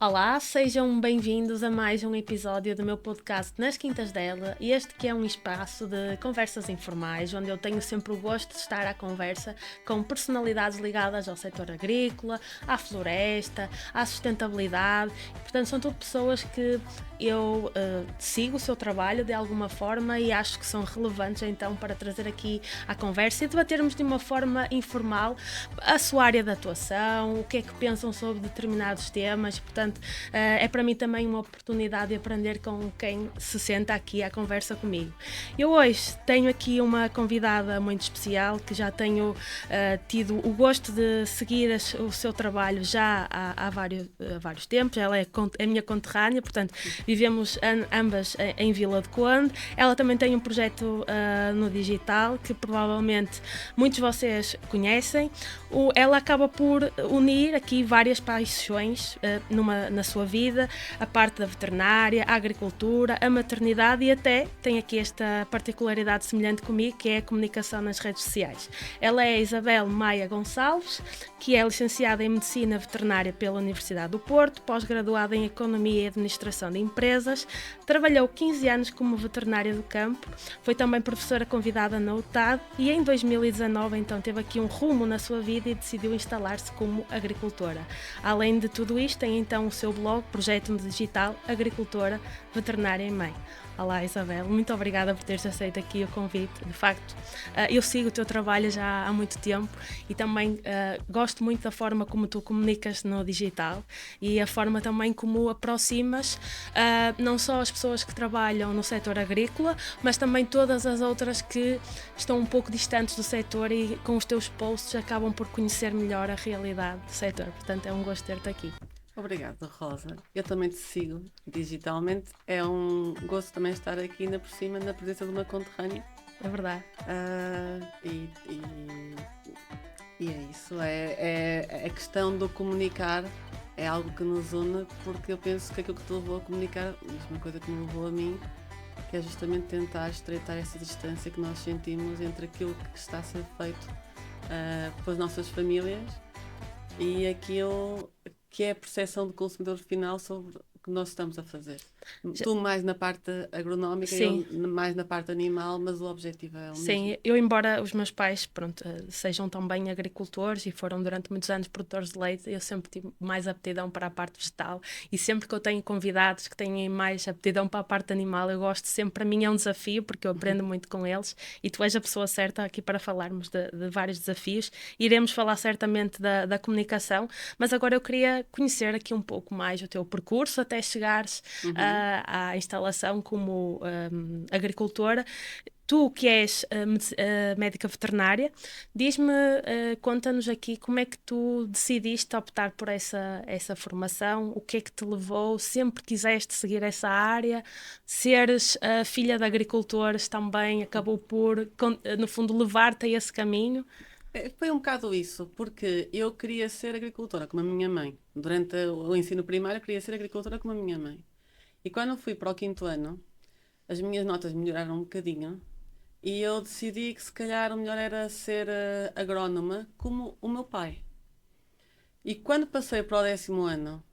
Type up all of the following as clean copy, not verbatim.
Olá, sejam bem-vindos a mais um episódio do meu podcast Nas Quintas dela. Este que é um espaço de conversas informais, onde eu tenho sempre o gosto de estar à conversa com personalidades ligadas ao setor agrícola, à floresta, à sustentabilidade. Portanto, são tudo pessoas que eu sigo o seu trabalho de alguma forma e acho que são relevantes então para trazer aqui à conversa e debatermos de uma forma informal a sua área de atuação, o que é que pensam sobre determinados temas. Portanto, é para mim também uma oportunidade de aprender com quem se senta aqui à conversa comigo. Eu hoje tenho aqui uma convidada muito especial que já tenho tido o gosto de seguir o seu trabalho já há vários tempos. Ela é a minha conterrânea, portanto, vivemos ambas em Vila de Conde. Ela também tem um projeto no digital que provavelmente muitos de vocês conhecem. Ela acaba por unir aqui várias paixões na sua vida, a parte da veterinária, a agricultura, a maternidade e até tem aqui esta particularidade semelhante comigo, que é a comunicação nas redes sociais. Ela é Isabel Maia Gonçalves, que é licenciada em Medicina Veterinária pela Universidade do Porto, pós-graduada em Economia e Administração de Empresas, trabalhou 15 anos como veterinária do campo, foi também professora convidada na UTAD e em 2019 então teve aqui um rumo na sua vida e decidiu instalar-se como agricultora. Além de tudo isto, tem então o seu blog, Projeto Digital Agricultora Veterinária em Mãe. Olá Isabel, muito obrigada por teres aceito aqui o convite. De facto, eu sigo o teu trabalho já há muito tempo e também gosto muito da forma como tu comunicas no digital e a forma também como aproximas não só as pessoas que trabalham no setor agrícola, mas também todas as outras que estão um pouco distantes do setor e com os teus posts acabam por conhecer melhor a realidade do setor. Portanto, é um gosto ter-te aqui. Obrigada, Rosa. Eu também te sigo digitalmente. É um gosto também estar aqui ainda por cima na presença de uma conterrânea. É verdade. E é isso. É a questão do comunicar é algo que nos une, porque eu penso que aquilo que te levou a comunicar, a mesma coisa que me levou a mim, que é justamente tentar estreitar essa distância que nós sentimos entre aquilo que está a ser feito pelas nossas famílias e aquilo que é a percepção do consumidor final sobre o que nós estamos a fazer. Tu mais na parte agronómica, Sim. eu mais na parte animal, mas o objetivo é o mesmo. Sim, eu embora os meus pais sejam também agricultores e foram durante muitos anos produtores de leite, eu sempre tive mais aptidão para a parte vegetal e sempre que eu tenho convidados que têm mais aptidão para a parte animal, eu gosto sempre, para mim é um desafio porque eu aprendo muito com eles e tu és a pessoa certa aqui para falarmos de vários desafios. Iremos falar certamente da comunicação, mas agora eu queria conhecer aqui um pouco mais o teu percurso até chegares à instalação como agricultora. Tu que és médica veterinária, diz-me, conta-nos aqui como é que tu decidiste optar por essa formação, o que é que te levou, sempre quiseste seguir essa área, seres filha de agricultores também acabou por, no fundo, levar-te a esse caminho. Foi um bocado isso, porque eu queria ser agricultora como a minha mãe. Durante o ensino primário, eu queria ser agricultora como a minha mãe. E quando eu fui para o quinto ano, as minhas notas melhoraram um bocadinho e eu decidi que se calhar o melhor era ser agrónoma como o meu pai. E quando passei para o décimo ano,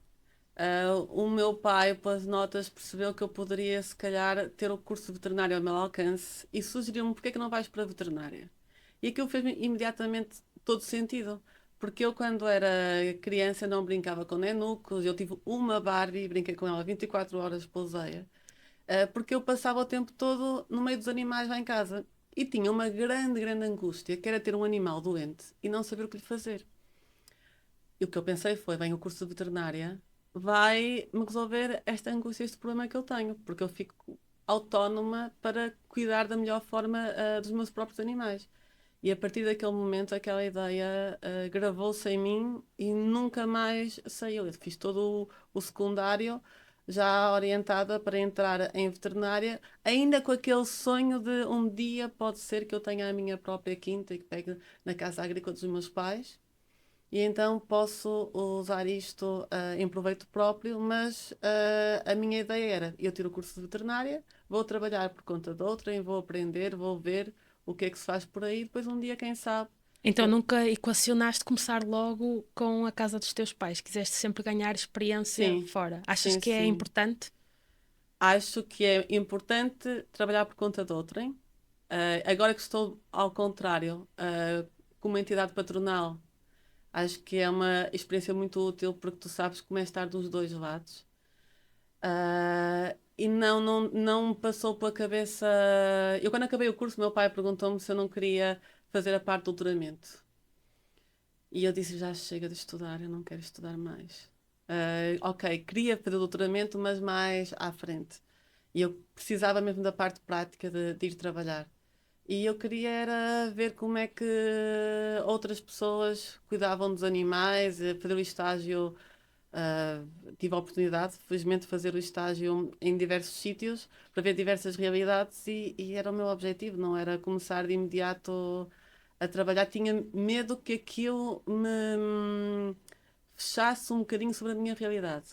o meu pai, pelas notas, percebeu que eu poderia, se calhar, ter o curso veterinário ao meu alcance e sugeriu-me porque é que não vais para a veterinária. E aquilo fez-me imediatamente todo sentido. Porque eu, quando era criança, não brincava com nenucos. Eu tive uma Barbie, brinquei com ela 24 horas por dia. Porque eu passava o tempo todo no meio dos animais lá em casa. E tinha uma grande, grande angústia, que era ter um animal doente e não saber o que lhe fazer. E o que eu pensei foi, bem, o curso de veterinária vai-me resolver esta angústia, este problema que eu tenho, porque eu fico autónoma para cuidar da melhor forma dos meus próprios animais. E a partir daquele momento, aquela ideia gravou-se em mim e nunca mais saiu. Eu fiz todo o secundário já orientada para entrar em veterinária, ainda com aquele sonho de um dia pode ser que eu tenha a minha própria quinta e que pegue na casa agrícola dos meus pais e então posso usar isto em proveito próprio, mas a minha ideia era, eu tiro o curso de veterinária, vou trabalhar por conta de outrem, vou aprender, vou ver o que é que se faz por aí, depois um dia, quem sabe, Então nunca equacionaste começar logo com a casa dos teus pais? Quiseste sempre ganhar experiência Sim, fora? Achas sim, que é sim. importante? Acho que é importante trabalhar por conta de outrem. Agora que estou ao contrário, como uma entidade patronal, acho que é uma experiência muito útil porque tu sabes como é estar dos dois lados. E não me passou pela cabeça. Eu, quando acabei o curso, meu pai perguntou-me se eu não queria fazer a parte do doutoramento. E eu disse: já chega de estudar, eu não quero estudar mais. Ok, queria fazer doutoramento, mas mais à frente. E eu precisava mesmo da parte prática de ir trabalhar. E eu queria era ver como é que outras pessoas cuidavam dos animais, fazer o estágio. Tive a oportunidade, felizmente, de fazer o estágio em diversos sítios para ver diversas realidades e era o meu objetivo, não era começar de imediato a trabalhar. Tinha medo que aquilo me fechasse um bocadinho sobre a minha realidade.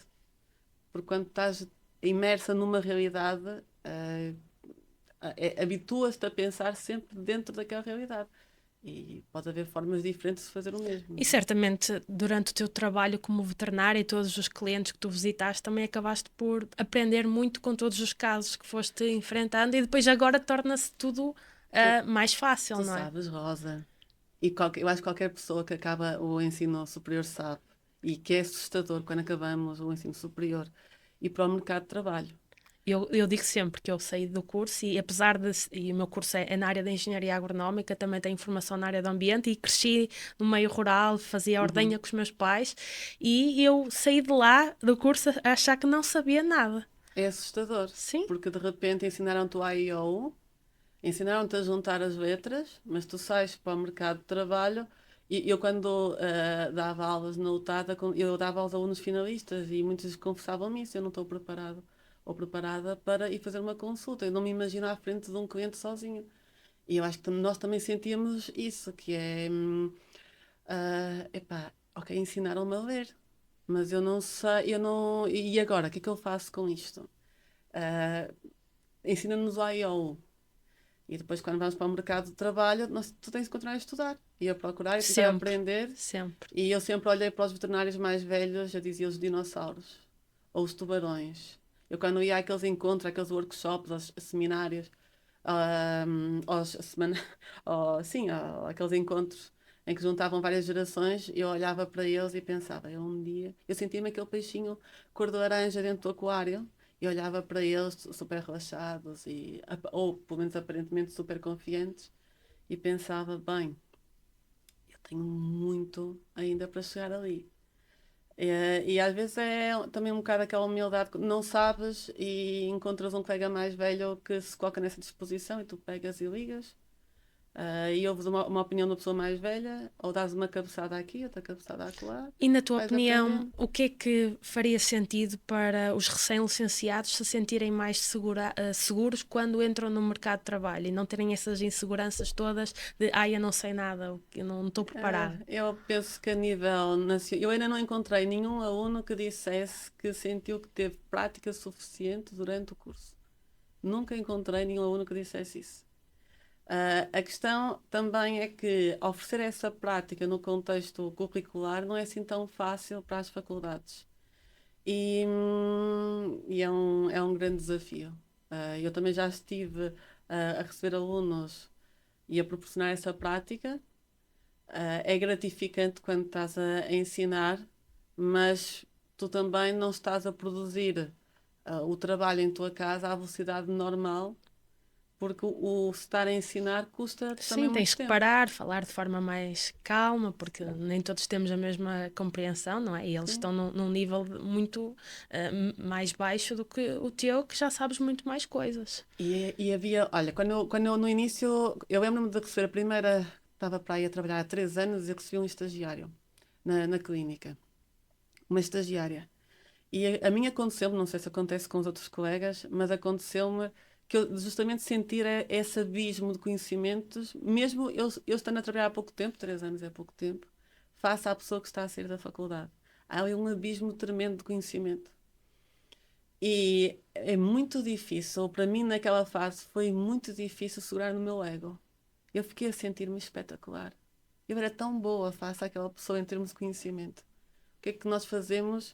Porque quando estás imersa numa realidade, habituas-te a pensar sempre dentro daquela realidade. E pode haver formas diferentes de fazer o mesmo. E certamente durante o teu trabalho como veterinária e todos os clientes que tu visitaste também acabaste por aprender muito com todos os casos que foste enfrentando e depois agora torna-se tudo Tu, mais fácil, tu não é? sabes, Rosa, eu acho que qualquer pessoa que acaba o ensino superior sabe, e que é assustador quando acabamos o ensino superior e para o mercado de trabalho. Eu digo sempre que eu saí do curso e apesar de... E o meu curso é na área da engenharia agronómica, também tenho formação na área do ambiente e cresci no meio rural, fazia Uhum. ordenha com os meus pais e eu saí de lá, do curso, a achar que não sabia nada. É assustador, Sim, porque de repente ensinaram-te o A e o U, ensinaram-te a juntar as letras, mas tu sais para o mercado de trabalho. E eu, quando dava aulas na UTAD, eu dava aos alunos finalistas e muitos confessavam-me isso: eu não estou preparado ou preparada para ir fazer uma consulta. Eu não me imagino à frente de um cliente sozinho. E eu acho que nós também sentíamos isso, que é, epá, ok, ensinaram-me a ler, mas eu não sei, eu não, e agora, o que é que eu faço com isto? Ah, Ensina-nos o A e o U. E depois, quando vamos para o mercado de trabalho, tu tens de continuar a estudar e a procurar e tentar sempre, aprender. sempre. E eu sempre olhei para os veterinários mais velhos, eu dizia os dinossauros ou os tubarões. Eu, quando ia àqueles encontros, àqueles workshops, aos seminários, aos semana, sim, aqueles encontros em que juntavam várias gerações, eu olhava para eles e pensava: eu um dia, eu sentia-me aquele peixinho cor de laranja dentro do aquário e olhava para eles super relaxados ou pelo menos aparentemente super confiantes e pensava: bem, eu tenho muito ainda para chegar ali. E às vezes é também um bocado aquela humildade, que não sabes e encontras um colega mais velho que se coloca nessa disposição e tu pegas e ligas. E ouves uma opinião da pessoa mais velha, ou dás uma cabeçada aqui, outra cabeçada acolá, E na tua vais opinião, aprendendo. o que é que faria sentido para os recém-licenciados se sentirem mais seguros quando entram no mercado de trabalho e não terem essas inseguranças todas de eu não sei nada, eu não estou preparado? Eu penso que a nível nacional, eu ainda não encontrei nenhum aluno que dissesse que sentiu que teve prática suficiente durante o curso. Nunca encontrei nenhum aluno que dissesse isso. A questão também é que oferecer essa prática no contexto curricular não é assim tão fácil para as faculdades. E é um grande desafio. Eu também já estive a receber alunos e a proporcionar essa prática. É gratificante quando estás a ensinar, mas tu também não estás a produzir o trabalho em tua casa à velocidade normal, porque o estar a ensinar custa também Sim, tens muito que tempo. parar, falar de forma mais calma, porque nem todos temos a mesma compreensão, não é? E eles Sim. estão num nível muito mais baixo do que o teu, que já sabes muito mais coisas. E havia, olha, quando eu no início, eu lembro-me de receber a primeira, estava para aí a trabalhar há 3 anos e recebi um estagiário na clínica, uma estagiária. E a mim aconteceu-me, não sei se acontece com os outros colegas, mas aconteceu-me que eu justamente sentir esse abismo de conhecimentos, mesmo eu estando a trabalhar há pouco tempo, 3 anos é pouco tempo, face à pessoa que está a sair da faculdade. Há ali um abismo tremendo de conhecimento. E é muito difícil, para mim naquela fase foi muito difícil segurar no meu ego. Eu fiquei a sentir-me espetacular. Eu era tão boa face àquela pessoa em termos de conhecimento. O que é que nós fazemos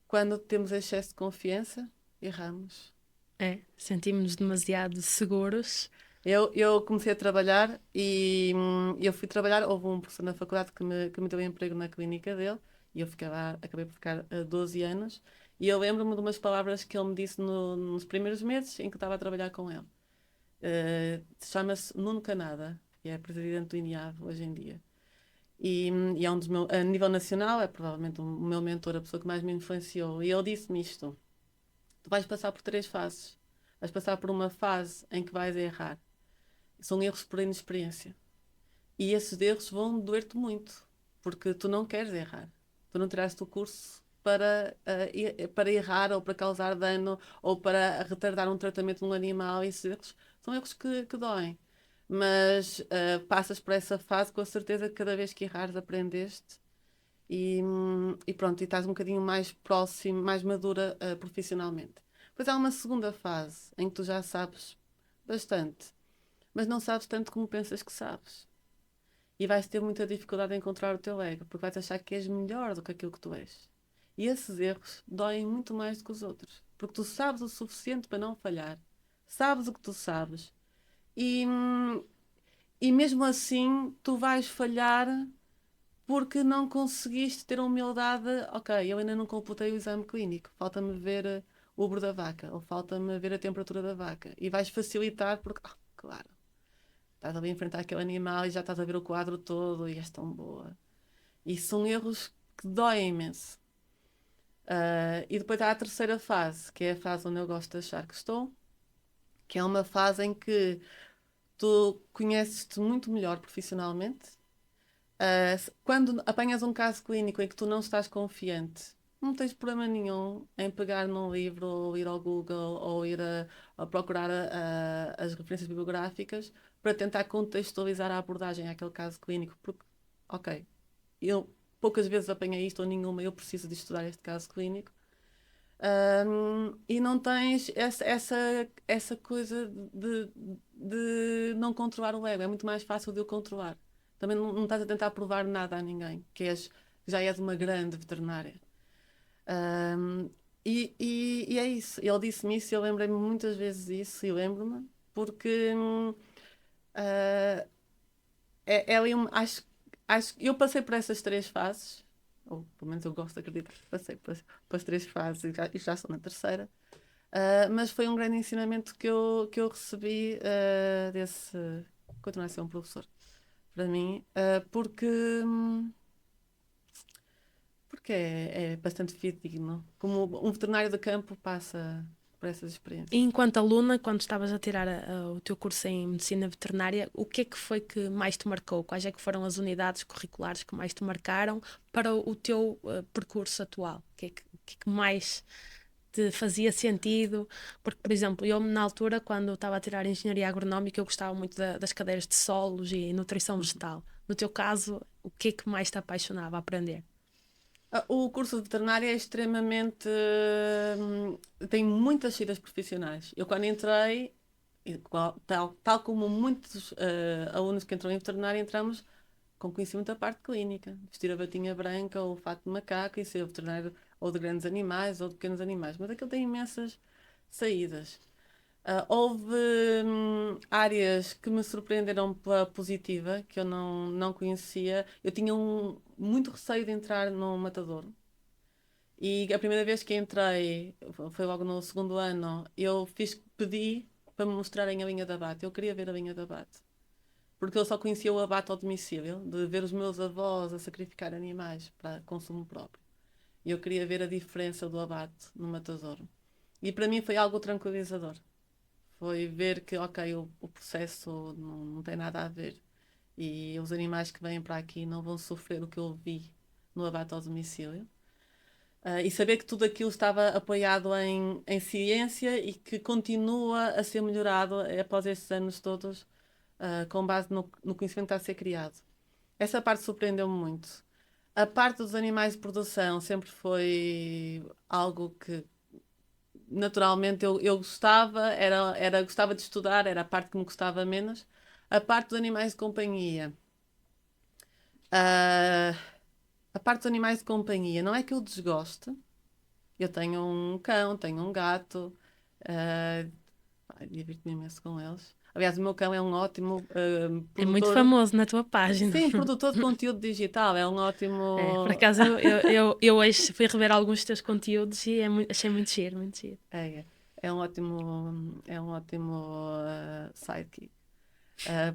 quando temos excesso de confiança? Erramos. É, sentimos-nos demasiado seguros. Eu comecei a trabalhar e eu fui trabalhar. Houve um professor na faculdade que me deu emprego na clínica dele e eu fiquei lá, acabei por ficar 12 anos. E eu lembro-me de umas palavras que ele me disse nos primeiros meses em que eu estava a trabalhar com ele. Chama-se Nuno Canada, e é presidente do INIAV hoje em dia. E é um dos meus, a nível nacional, é provavelmente o meu mentor, a pessoa que mais me influenciou. E ele disse-me isto: tu vais passar por 3 fases. Vais passar por uma fase em que vais errar. São erros por inexperiência. E esses erros vão doer-te muito, porque tu não queres errar. Tu não tiraste o curso para errar ou para causar dano ou para retardar um tratamento num animal. Esses erros são erros que doem. Mas passas por essa fase com a certeza que cada vez que errares aprendeste e pronto, e estás um bocadinho mais próximo, mais madura profissionalmente. Depois há uma segunda fase em que tu já sabes bastante, mas não sabes tanto como pensas que sabes. E vais ter muita dificuldade em encontrar o teu ego, porque vais achar que és melhor do que aquilo que tu és. E esses erros doem muito mais do que os outros, porque tu sabes o suficiente para não falhar, sabes o que tu sabes, e, hum, e mesmo assim tu vais falhar porque não conseguiste ter a humildade. Ok, eu ainda não completei o exame clínico, falta-me ver o ubro da vaca, ou falta-me ver a temperatura da vaca, e vais facilitar porque, claro. Estás ali a enfrentar aquele animal e já estás a ver o quadro todo e és tão boa. E são erros que doem imenso. E depois há a terceira fase, que é a fase onde eu gosto de achar que estou, que é uma fase em que tu conheces-te muito melhor profissionalmente. Quando apanhas um caso clínico em que tu não estás confiante, não tens problema nenhum em pegar num livro ou ir ao Google ou ir a procurar as referências bibliográficas para tentar contextualizar a abordagem àquele caso clínico, porque, ok, eu poucas vezes apanhei isto ou nenhuma, eu preciso de estudar este caso clínico. E não tens essa coisa de não controlar o ego, é muito mais fácil de eu controlar. Também não estás a tentar provar nada a ninguém, já és uma grande veterinária. Ahm, e é isso. Ele disse-me isso e eu lembrei-me muitas vezes disso e lembro-me, porque ah, é ali acho que eu passei por essas 3 fases, ou pelo menos eu gosto de acreditar que passei por as 3 fases e já sou na terceira. Mas foi um grande ensinamento que eu recebi desse. Continuar a ser um professor para mim, porque é bastante fidedigno. Como um veterinário de campo passa por essas E experiências. enquanto aluna, quando estavas a tirar o teu curso em Medicina Veterinária, o que é que foi que mais te marcou? Quais é que foram as unidades curriculares que mais te marcaram para o teu percurso atual? O que é que mais te fazia sentido? Porque, por exemplo, eu na altura, quando estava a tirar Engenharia Agronómica, eu gostava muito das cadeiras de solos e nutrição vegetal. No teu caso, o que é que mais te apaixonava a aprender? O curso de veterinária é extremamente. Tem muitas saídas profissionais. Eu, quando entrei, tal como muitos alunos que entram em veterinária, entramos com conhecimento da parte clínica. Vestir a batinha branca ou o fato de macaco e ser veterinário ou de grandes animais ou de pequenos animais. Mas aquilo tem imensas saídas. Houve áreas que me surpreenderam pela positiva, que eu não conhecia. Eu tinha muito receio de entrar no matadouro. E a primeira vez que entrei, foi logo no segundo ano, pedi para me mostrarem a linha de abate. Eu queria ver a linha de abate. Porque eu só conhecia o abate ao domicílio, de ver os meus avós a sacrificar animais para consumo próprio. E eu queria ver a diferença do abate no matadouro. E para mim foi algo tranquilizador. Foi ver que, ok, o processo não tem nada a ver. E os animais que vêm para aqui não vão sofrer o que eu vi no abate ao domicílio. E saber que tudo aquilo estava apoiado em ciência e que continua a ser melhorado após estes anos todos, com base no conhecimento que está a ser criado. Essa parte surpreendeu-me muito. A parte dos animais de produção sempre foi algo que naturalmente eu gostava, gostava de estudar, era a parte que me gostava menos. A parte dos animais de companhia Ah, a parte dos animais de companhia, não é que eu desgoste. Eu tenho um cão, tenho um gato, ah, divirto-me imenso com eles. Aliás, o meu cão é um ótimo É muito produtor. famoso na tua página. Sim, produtor de conteúdo digital, é um É, por ótimo. acaso eu hoje fui rever alguns dos teus conteúdos e achei muito giro, muito giro. É, é um ótimo sidekick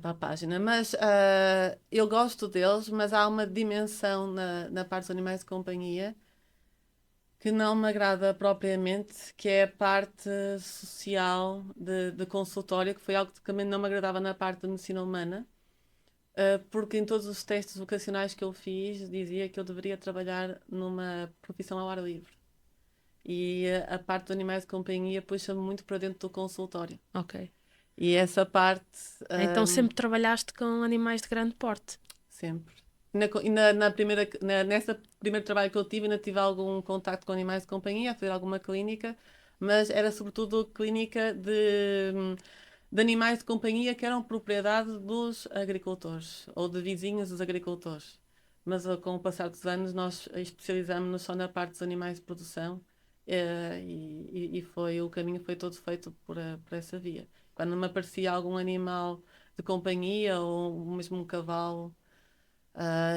para a página. Mas eu gosto deles, mas há uma dimensão na parte dos animais de companhia que não me agrada propriamente, que é a parte social de consultório, que foi algo que também não me agradava na parte da medicina humana. Porque em todos os testes vocacionais que eu fiz, dizia que eu deveria trabalhar numa profissão ao ar livre. E a parte dos animais de companhia puxa-me muito para dentro do consultório. Ok. E essa parte, Então ahm, sempre trabalhaste com animais de grande porte. sempre. Nessa primeiro trabalho que eu tive, ainda tive algum contacto com animais de companhia, a fazer alguma clínica, mas era sobretudo clínica de animais de companhia que eram propriedade dos agricultores ou de vizinhos dos agricultores. Mas com o passar dos anos nós especializamos-nos só na parte dos animais de produção e foi, o caminho foi todo feito por essa via. Quando me aparecia algum animal de companhia ou mesmo um cavalo,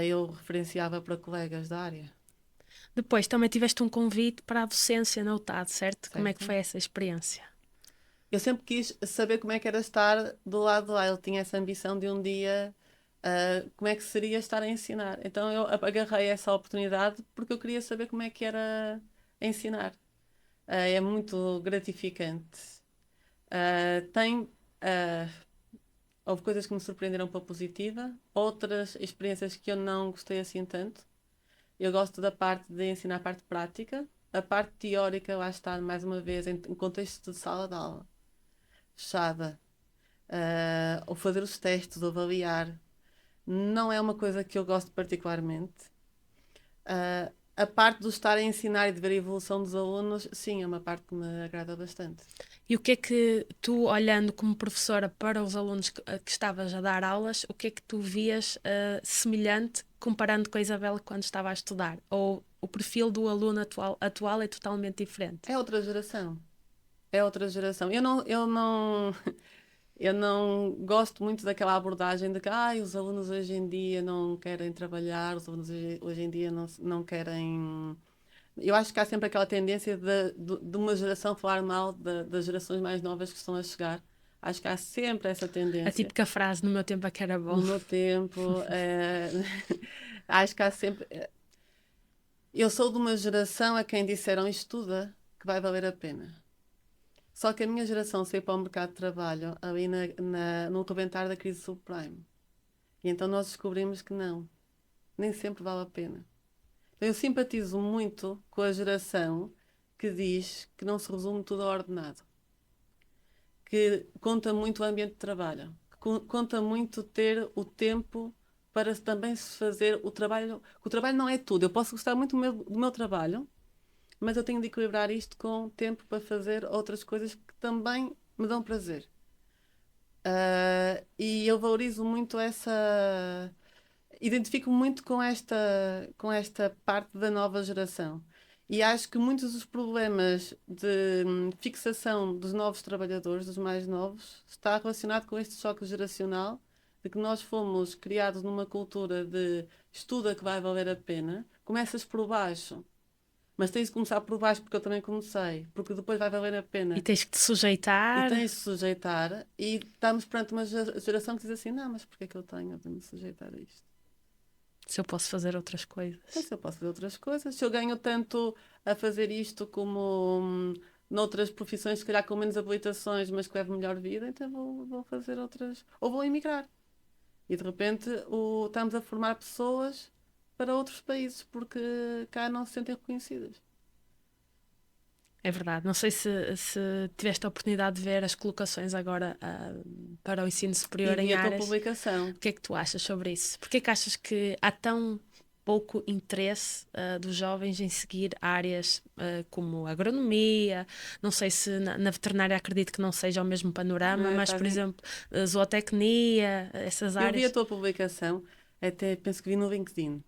eu referenciava para colegas da área, Depois também tiveste um convite para a docência na UTAD, certo? Como é que certo? foi essa experiência? Eu sempre quis saber como é que era estar do lado de lá. Ele tinha essa ambição de um dia, como é que seria estar a ensinar. Então eu agarrei essa oportunidade porque eu queria saber como é que era ensinar. É muito gratificante. Tem, ah, houve coisas que me surpreenderam pela positiva, outras experiências que eu não gostei assim tanto. Eu gosto da parte de ensinar a parte prática. A parte teórica, lá está, mais uma vez, em contexto de sala de aula, fechada, ou fazer os testes, ou avaliar, não é uma coisa que eu gosto particularmente. A parte do estar a ensinar e de ver a evolução dos alunos, sim, é uma parte que me agrada bastante. E o que é que tu, olhando como professora para os alunos que estavas a dar aulas, o que é que tu vias semelhante comparando com a Isabela quando estava a estudar? Ou o perfil do aluno atual é totalmente diferente? É outra geração. É outra geração. Eu não gosto muito daquela abordagem de que os alunos hoje em dia não querem trabalhar, os alunos hoje em dia não querem. Eu acho que há sempre aquela tendência de uma geração falar mal das gerações mais novas que estão a chegar. Acho que há sempre essa A tendência. típica frase, no meu tempo é que era bom. No meu tempo, acho que há sempre. Eu sou de uma geração a quem disseram estuda, que vai valer a pena. Só que a minha geração saiu para o mercado de trabalho ali no rebentar da crise subprime. E então nós descobrimos que não, nem sempre vale a pena. Então eu simpatizo muito com a geração que diz que não se resume tudo ao ordenado, que conta muito o ambiente de trabalho, que conta muito ter o tempo para também se fazer o trabalho, que o trabalho não é tudo. Eu posso gostar muito do meu trabalho, mas eu tenho de equilibrar isto com tempo para fazer outras coisas que também me dão prazer. E eu valorizo muito essa. Identifico muito com esta parte da nova geração. E acho que muitos dos problemas de fixação dos novos trabalhadores, dos mais novos, está relacionado com este choque geracional, de que nós fomos criados numa cultura de estuda que vai valer a pena, começas por baixo, mas tens de começar por baixo porque eu também comecei, porque depois vai valer a E pena. tens que te E sujeitar. tens de sujeitar, e estamos perante uma geração que diz assim: não, mas porquê é que eu tenho de me sujeitar a isto? Se eu posso fazer outras Então, coisas. se eu posso fazer outras coisas, se eu ganho tanto a fazer isto como noutras profissões, se calhar com menos habilitações, mas que levo melhor vida, então vou fazer outras, ou vou emigrar. E de repente estamos a formar pessoas para outros países, porque cá não se sentem reconhecidas. É verdade. Não sei se tiveste a oportunidade de ver as colocações agora para o ensino E superior vi em a tua áreas. publicação. O que é que tu achas sobre isso? Porquê é que achas que há tão pouco interesse dos jovens em seguir áreas como agronomia? Não sei se na veterinária acredito que não seja o mesmo panorama, mas, por Fazem. exemplo, zootecnia, essas Eu vi a áreas. tua publicação. até penso que vi no LinkedIn.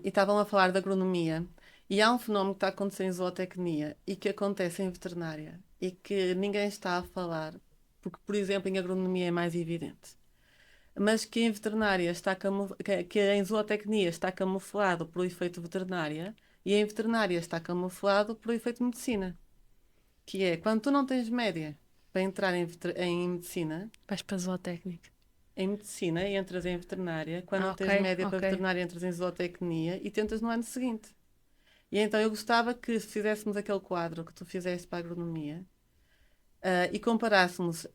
E estavam a falar de agronomia. E há um fenómeno que está a acontecer em zootecnia e que acontece em veterinária e que ninguém está a falar, porque, por exemplo, em agronomia é mais evidente, mas que em veterinária está que em zootecnia está camuflado por efeito veterinária e em veterinária está camuflado por efeito medicina, que é quando tu não tens média para entrar em medicina, Vais para zootécnica. em medicina entras em veterinária, quando não Ok, tens média para ok. veterinária entras em zootecnia e tentas no ano seguinte. E então eu gostava que fizéssemos aquele quadro que tu fizeste para a agronomia, e comparássemos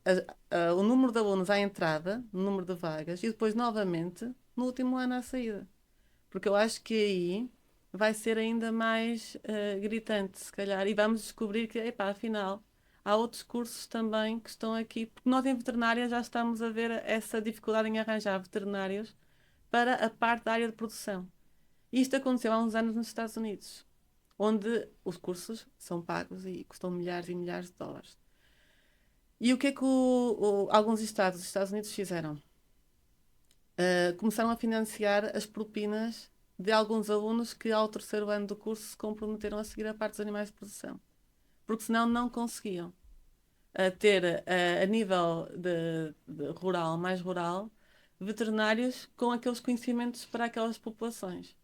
o número de alunos à entrada, o número de vagas, e depois novamente no último ano à saída. Porque eu acho que aí vai ser ainda mais gritante, se calhar, e vamos descobrir que, epá, afinal, há outros cursos também que estão aqui, porque nós em veterinária já estamos a ver essa dificuldade em arranjar veterinários para a parte da área de produção. E isto aconteceu há uns anos nos Estados Unidos, onde os cursos são pagos e custam milhares e milhares de dólares. E o que é que alguns estados dos Estados Unidos fizeram? Começaram a financiar as propinas de alguns alunos que, ao terceiro ano do curso, se comprometeram a seguir a parte dos animais de produção. Porque senão não conseguiam ter, a nível de rural, mais rural, veterinários com aqueles conhecimentos para aquelas populações.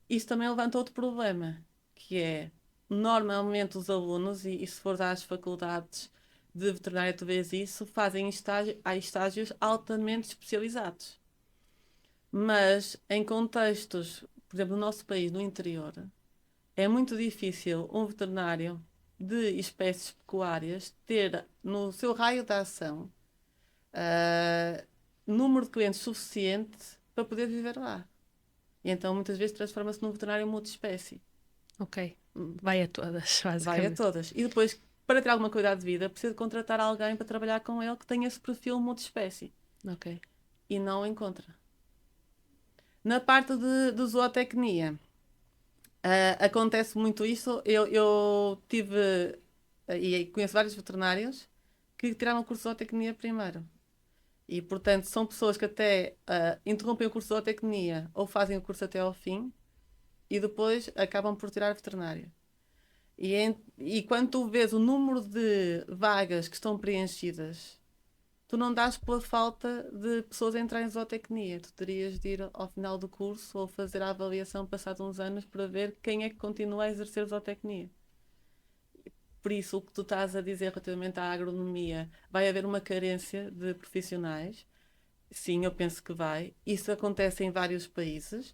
Isso também levanta outro problema, que é, normalmente os alunos, e se for às faculdades de veterinária tu vês isso, fazem há estágios altamente especializados. Mas em contextos, por exemplo, no nosso país, no interior, é muito difícil um veterinário de espécies pecuárias ter no seu raio de ação ah, número de clientes suficiente para poder viver lá. E então muitas vezes transforma-se num veterinário multiespécie. Ok. Vai a todas, Vai a basicamente. todas. E depois, para ter alguma qualidade de vida, precisa de contratar alguém para trabalhar com ele que tenha esse perfil multiespécie. Ok. E não o encontra. Na parte de zootecnia, acontece muito isso. Eu tive, e conheço vários veterinários que tiraram o curso de zootecnia primeiro. E, portanto, são pessoas que até interrompem o curso de zootecnia ou fazem o curso até ao fim e depois acabam por tirar a veterinária. E quando tu vês o número de vagas que estão preenchidas, tu não dás pela falta de pessoas a entrar em zootecnia. Tu terias de ir ao final do curso ou fazer a avaliação passados uns anos para ver quem é que continua a exercer zootecnia. Por isso, o que tu estás a dizer relativamente à agronomia, vai haver uma carência de profissionais? Sim, eu penso que vai. Isso acontece em vários países.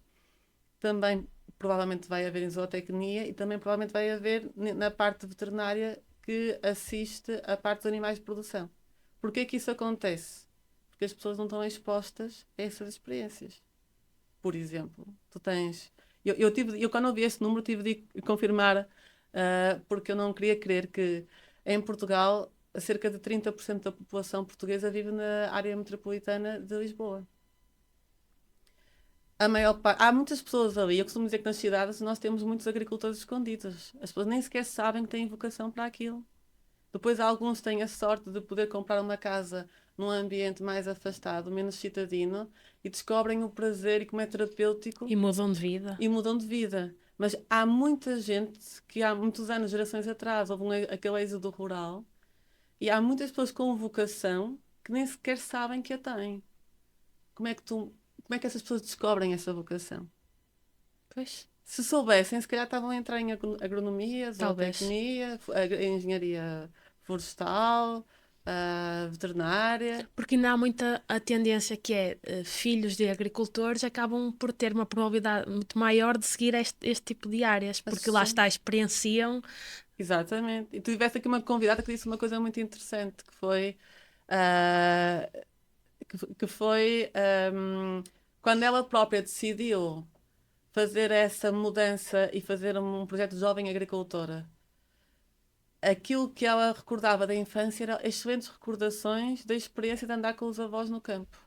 Também provavelmente vai haver em zootecnia e também provavelmente vai haver na parte veterinária que assiste a parte dos animais de produção. Porquê que isso acontece? Porque as pessoas não estão expostas a essas experiências. Por exemplo, tu tens. Eu quando ouvi esse número tive de confirmar, porque eu não queria crer que em Portugal cerca de 30% da população portuguesa vive na área metropolitana de Lisboa. Há muitas pessoas ali. Eu costumo dizer que nas cidades nós temos muitos agricultores escondidos. As pessoas nem sequer sabem que têm vocação para aquilo. Depois alguns têm a sorte de poder comprar uma casa num ambiente mais afastado, menos citadino, e descobrem o prazer e como é terapêutico E mudam de vida. e mudam de vida. Mas há muita gente que há muitos anos, gerações atrás, houve aquele êxodo rural, e há muitas pessoas com vocação que nem sequer sabem que a têm. Como é que como é que essas pessoas descobrem essa vocação? Pois, Se soubessem, se calhar estavam a entrar em agronomia, talvez. zootecnia, engenharia florestal, veterinária. Porque ainda há muita a tendência que é filhos de agricultores acabam por ter uma probabilidade muito maior de seguir este tipo de áreas, porque lá Sim, está, experienciam. exatamente. E tu tiveste aqui uma convidada que disse uma coisa muito interessante, que foi, ah, que foi quando ela própria decidiu fazer essa mudança e fazer um projeto de jovem agricultora. Aquilo que ela recordava da infância eram excelentes recordações da experiência de andar com os avós no campo.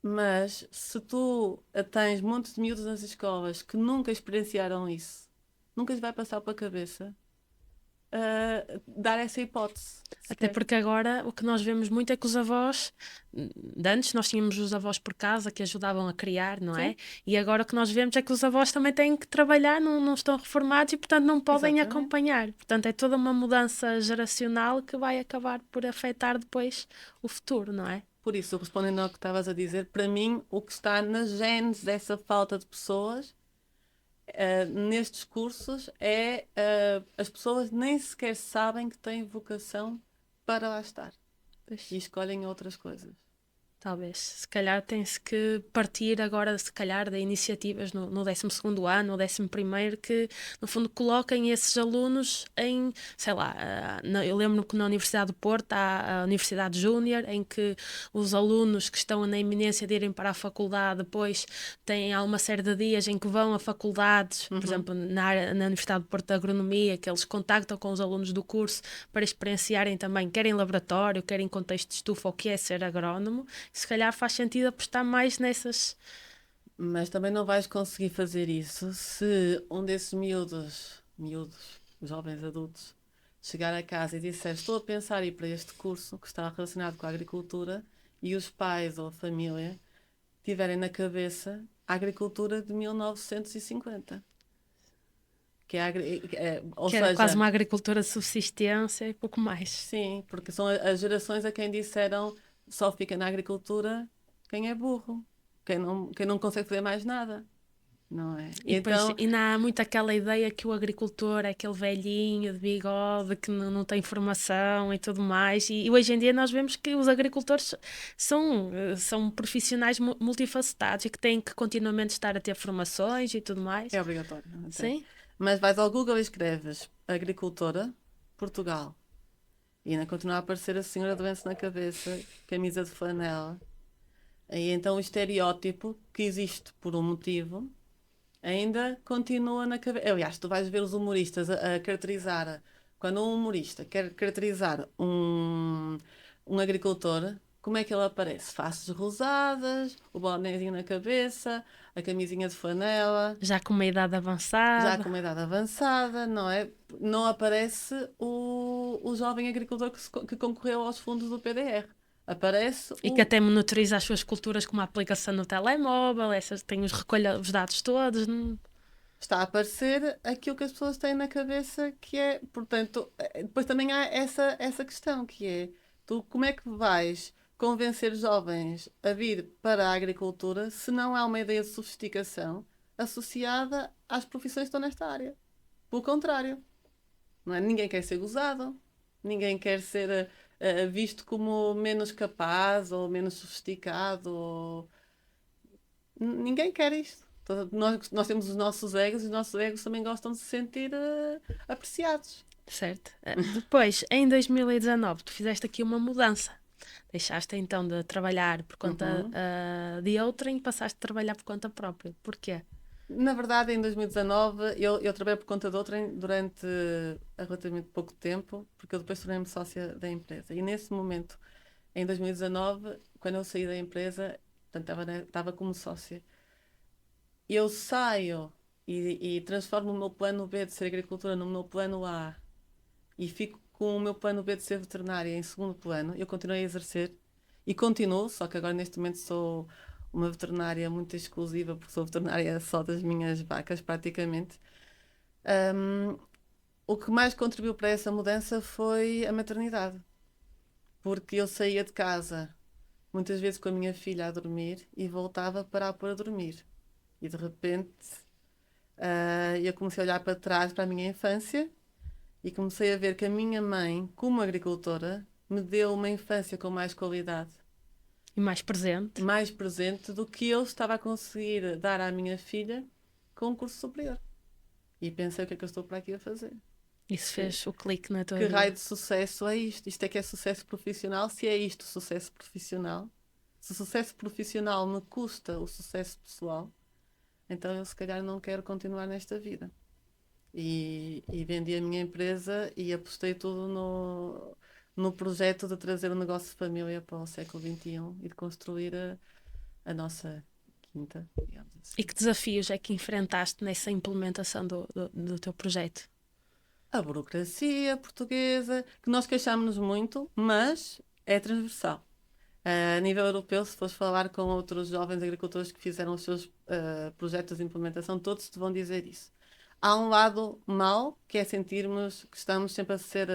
Mas se tu tens montes de miúdos nas escolas que nunca experienciaram isso, nunca lhes vai passar pela cabeça dar essa hipótese. Até porque agora o que nós vemos muito é que os avós, de antes nós tínhamos os avós por casa que ajudavam a criar, não é? Sim. E agora o que nós vemos é que os avós também têm que trabalhar, não estão reformados e portanto não podem Exatamente. acompanhar. Portanto é toda uma mudança geracional que vai acabar por afetar depois o futuro, não é? Por isso, respondendo ao que estavas a dizer, para mim o que está na gênese dessa falta de pessoas nestes cursos é as pessoas nem sequer sabem que têm vocação para lá estar e escolhem outras coisas. Talvez. Se calhar tem-se que partir agora, se calhar, de iniciativas no 12º ano, no 11º, que, no fundo, coloquem esses alunos em, sei lá, eu lembro que na Universidade do Porto há a Universidade Júnior, em que os alunos que estão na iminência de irem para a faculdade depois há uma série de dias em que vão a faculdades, por exemplo, na Universidade do Porto de Agronomia, que eles contactam com os alunos do curso para experienciarem também, quer em laboratório, quer em contexto de estufa, o que é ser agrónomo. Se calhar faz sentido apostar mais nessas. Mas também não vais conseguir fazer isso se um desses miúdos, jovens adultos, chegar a casa e disser estou a pensar em ir para este curso que está relacionado com a agricultura e os pais ou a família tiverem na cabeça a agricultura de 1950. Que é, ou Que era seja, quase uma agricultura de subsistência e pouco mais. sim, porque são as gerações a quem disseram só fica na agricultura quem é burro, quem não consegue fazer mais nada, não é? E depois Então, ainda há muito aquela ideia que o agricultor é aquele velhinho de bigode que não tem formação e tudo mais. E hoje em dia nós vemos que os agricultores são profissionais multifacetados e que têm que continuamente estar a ter formações e tudo mais. é obrigatório. Até. Sim? Mas vais ao Google e escreves agricultora, Portugal. E ainda continua a aparecer a senhora doente na cabeça, camisa de flanela. E então o estereótipo que existe por um motivo ainda continua na cabeça. Aliás, tu vais ver os humoristas a caracterizar. Quando um humorista quer caracterizar um agricultor, como é que ele aparece? Faces rosadas, o bonézinho na cabeça, a camisinha de flanela. Já com uma idade Já avançada. com uma idade avançada, não é? Não aparece o jovem agricultor que concorreu aos fundos do PDR. Aparece E que até monitoriza as suas culturas com uma aplicação no telemóvel, tem recolha os dados todos. Está a aparecer aquilo que as pessoas têm na cabeça que é, portanto, depois também há essa questão que é, tu como é que vais convencer jovens a vir para a agricultura se não há uma ideia de sofisticação associada às profissões que estão nesta área? Pelo contrário, não é? Ninguém quer ser gozado, ninguém quer ser visto como menos capaz ou menos sofisticado. Ninguém quer isto. Nós temos os nossos egos e os nossos egos também gostam de se sentir apreciados. Certo. Depois, em 2019, tu fizeste aqui uma mudança. Deixaste então de trabalhar por conta de outrem e passaste a trabalhar por conta própria. Porquê? Na verdade, em 2019, eu trabalhei por conta de outrem durante relativamente pouco tempo, porque eu depois tornei-me sócia da empresa. E nesse momento, em 2019, quando eu saí da empresa, portanto, estava como sócia, eu saio e transformo o meu plano B de ser agricultora no meu plano A e fico com o meu plano B de ser veterinária em segundo plano. Eu continuei a exercer e continuo, só que agora neste momento sou uma veterinária muito exclusiva, porque sou veterinária só das minhas vacas, praticamente. O que mais contribuiu para essa mudança foi a maternidade, porque eu saía de casa muitas vezes com a minha filha a dormir e voltava para a pôr a dormir. E de repente eu comecei a olhar para trás para a minha infância e comecei a ver que a minha mãe, como agricultora, me deu uma infância com mais qualidade. E mais presente. Mais presente do que eu estava a conseguir dar à minha filha com um curso superior. E pensei o que é que eu estou para aqui a fazer. Isso fez o clique na tua Que vida. raio de sucesso é isto? Isto é que é sucesso profissional? Se é isto sucesso profissional, se o sucesso profissional me custa o sucesso pessoal, então eu se calhar não quero continuar nesta vida. E vendi a minha empresa e apostei tudo no projeto de trazer o negócio de família para o século XXI e de construir a nossa quinta, digamos assim. E que desafios é que enfrentaste nessa implementação do teu projeto? A burocracia portuguesa, que nós queixámos-nos muito, mas é transversal. A nível europeu, se fores falar com outros jovens agricultores que fizeram os seus projetos de implementação, todos te vão dizer isso. Há um lado mau, que é sentirmos que estamos sempre a ser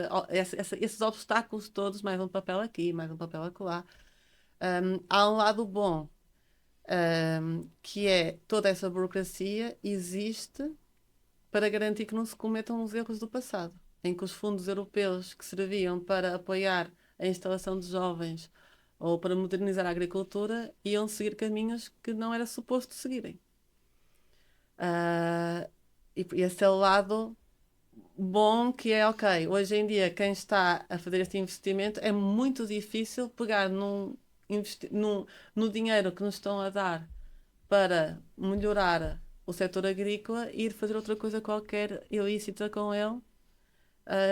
esses obstáculos todos, mais um papel aqui, mais um papel acolá. Há um lado bom, que é toda essa burocracia existe para garantir que não se cometam os erros do passado, em que os fundos europeus que serviam para apoiar a instalação de jovens ou para modernizar a agricultura iam seguir caminhos que não era suposto seguirem. E esse é o lado bom, que é, ok, hoje em dia quem está a fazer este investimento é muito difícil pegar no dinheiro que nos estão a dar para melhorar o setor agrícola e ir fazer outra coisa qualquer ilícita com ele,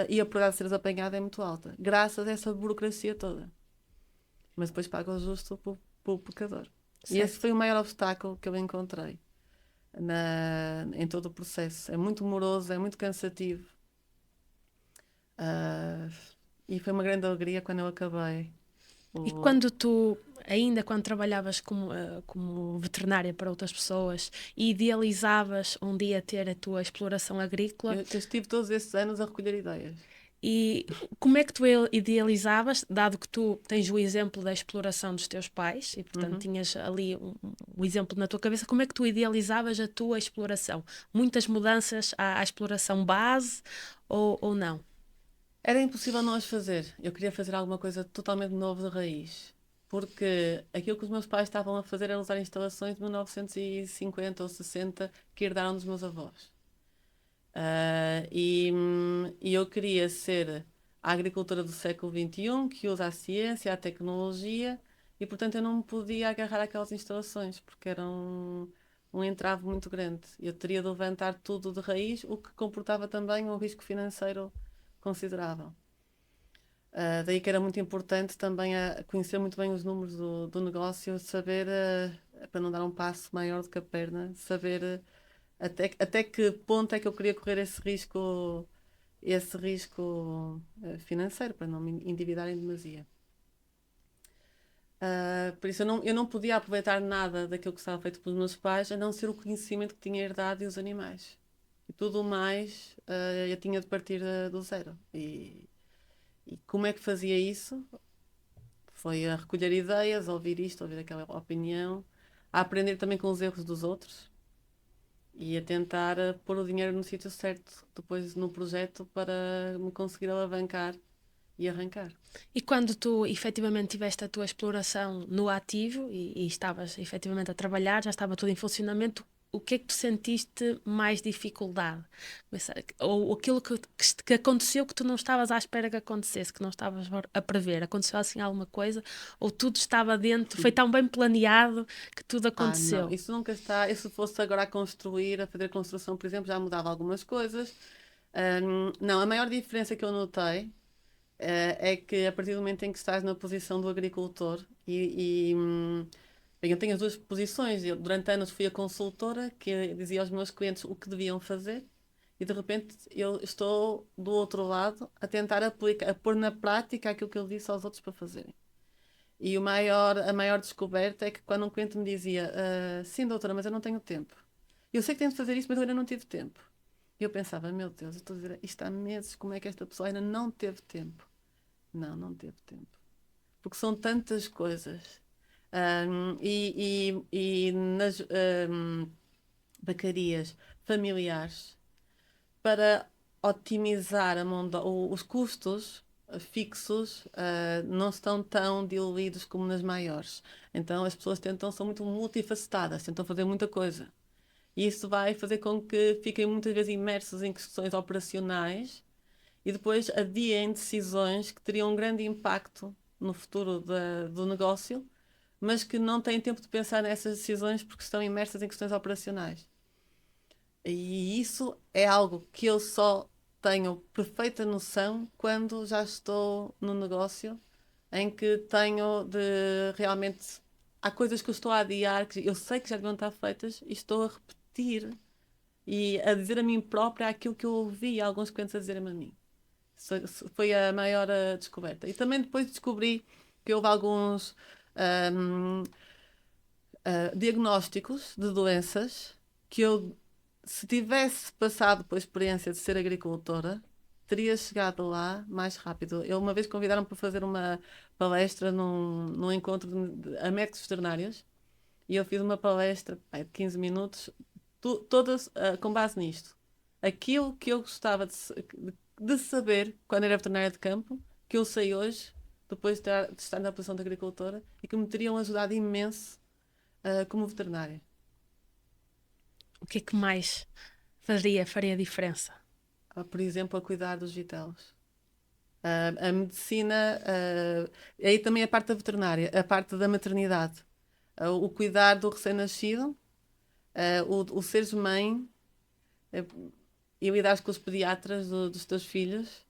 e a probabilidade de seres apanhado é muito alta, graças a essa burocracia toda. Mas depois paga o justo pelo pecador. Certo. E esse foi o maior obstáculo que eu encontrei em todo o processo. É muito moroso, é muito cansativo. E foi uma grande alegria quando eu acabei. E quando quando trabalhavas como veterinária para outras pessoas, idealizavas um dia ter a tua exploração agrícola? Eu estive todos esses anos a recolher ideias. E como é que tu idealizavas, dado que tu tens o exemplo da exploração dos teus pais e, portanto, tinhas ali um exemplo na tua cabeça, como é que tu idealizavas a tua exploração? Muitas mudanças à exploração base ou não? Era impossível não as fazer. Eu queria fazer alguma coisa totalmente novo de raiz. Porque aquilo que os meus pais estavam a fazer era usar instalações de 1950 ou 60 que herdaram dos meus avós. E eu queria ser a agricultora do século XXI, que usa a ciência, a tecnologia, e portanto eu não me podia agarrar àquelas instalações, porque era um entrave muito grande. Eu teria de levantar tudo de raiz, o que comportava também um risco financeiro considerável. Daí que era muito importante também conhecer muito bem os números do negócio, saber, para não dar um passo maior do que a perna, saber até que ponto é que eu queria correr esse risco financeiro, para não me endividar em demasia. Por isso eu não podia aproveitar nada daquilo que estava feito pelos meus pais, a não ser o conhecimento que tinha herdado e os animais. E tudo o mais eu tinha de partir do zero. E como é que fazia isso? Foi a recolher ideias, a ouvir isto, a ouvir aquela opinião, a aprender também com os erros dos outros e a tentar pôr o dinheiro no sítio certo depois no projeto para me conseguir alavancar e arrancar. E quando tu efetivamente tiveste a tua exploração no ativo e estavas efetivamente a trabalhar, já estava tudo em funcionamento, o que é que tu sentiste mais dificuldade? Ou aquilo que aconteceu que tu não estavas à espera que acontecesse, que não estavas a prever? Aconteceu assim alguma coisa? Ou tudo estava dentro, foi tão bem planeado que tudo aconteceu? Não, isso nunca está. E se fosse agora a construir, a fazer construção, por exemplo, já mudava algumas coisas. Não, a maior diferença que eu notei é que a partir do momento em que estás na posição do agricultor bem, eu tenho as duas posições. Eu, durante anos fui a consultora que dizia aos meus clientes o que deviam fazer e de repente eu estou do outro lado a tentar aplicar, a pôr na prática aquilo que eu disse aos outros para fazerem. E a maior descoberta é que quando um cliente me dizia sim doutora, mas eu não tenho tempo. Eu sei que tenho de fazer isso, mas eu ainda não tive tempo. E eu pensava, meu Deus, eu estou a dizer isto há meses, como é que esta pessoa ainda não teve tempo? Não teve tempo. Porque são tantas coisas. E nas bacarias familiares, para otimizar os custos fixos, não estão tão diluídos como nas maiores. Então as pessoas são muito multifacetadas, tentam fazer muita coisa. E isso vai fazer com que fiquem muitas vezes imersos em questões operacionais e depois adiem decisões que teriam um grande impacto no futuro do negócio, mas que não têm tempo de pensar nessas decisões porque estão imersas em questões operacionais. E isso é algo que eu só tenho perfeita noção quando já estou no negócio, em que tenho de realmente. Há coisas que eu estou a adiar, que eu sei que já deviam estar feitas, e estou a repetir e a dizer a mim própria aquilo que eu ouvi alguns clientes a dizerem-me a mim. Isso foi a maior descoberta. E também depois descobri que houve alguns ahm, diagnósticos de doenças que eu, se tivesse passado pela experiência de ser agricultora, teria chegado lá mais rápido. Eu uma vez convidaram-me para fazer uma palestra num encontro a médicos veterinários e eu fiz uma palestra de 15 minutos, todas com base nisto. Aquilo que eu gostava de saber quando era veterinária de campo, que eu sei hoje, depois de estar na posição de agricultora, e que me teriam ajudado imenso como veterinária. O que é que mais faria diferença? Por exemplo, a cuidar dos vitelos. A medicina, aí também a parte da veterinária, a parte da maternidade, o cuidar do recém-nascido, o seres mãe e lidar com os pediatras dos teus filhos.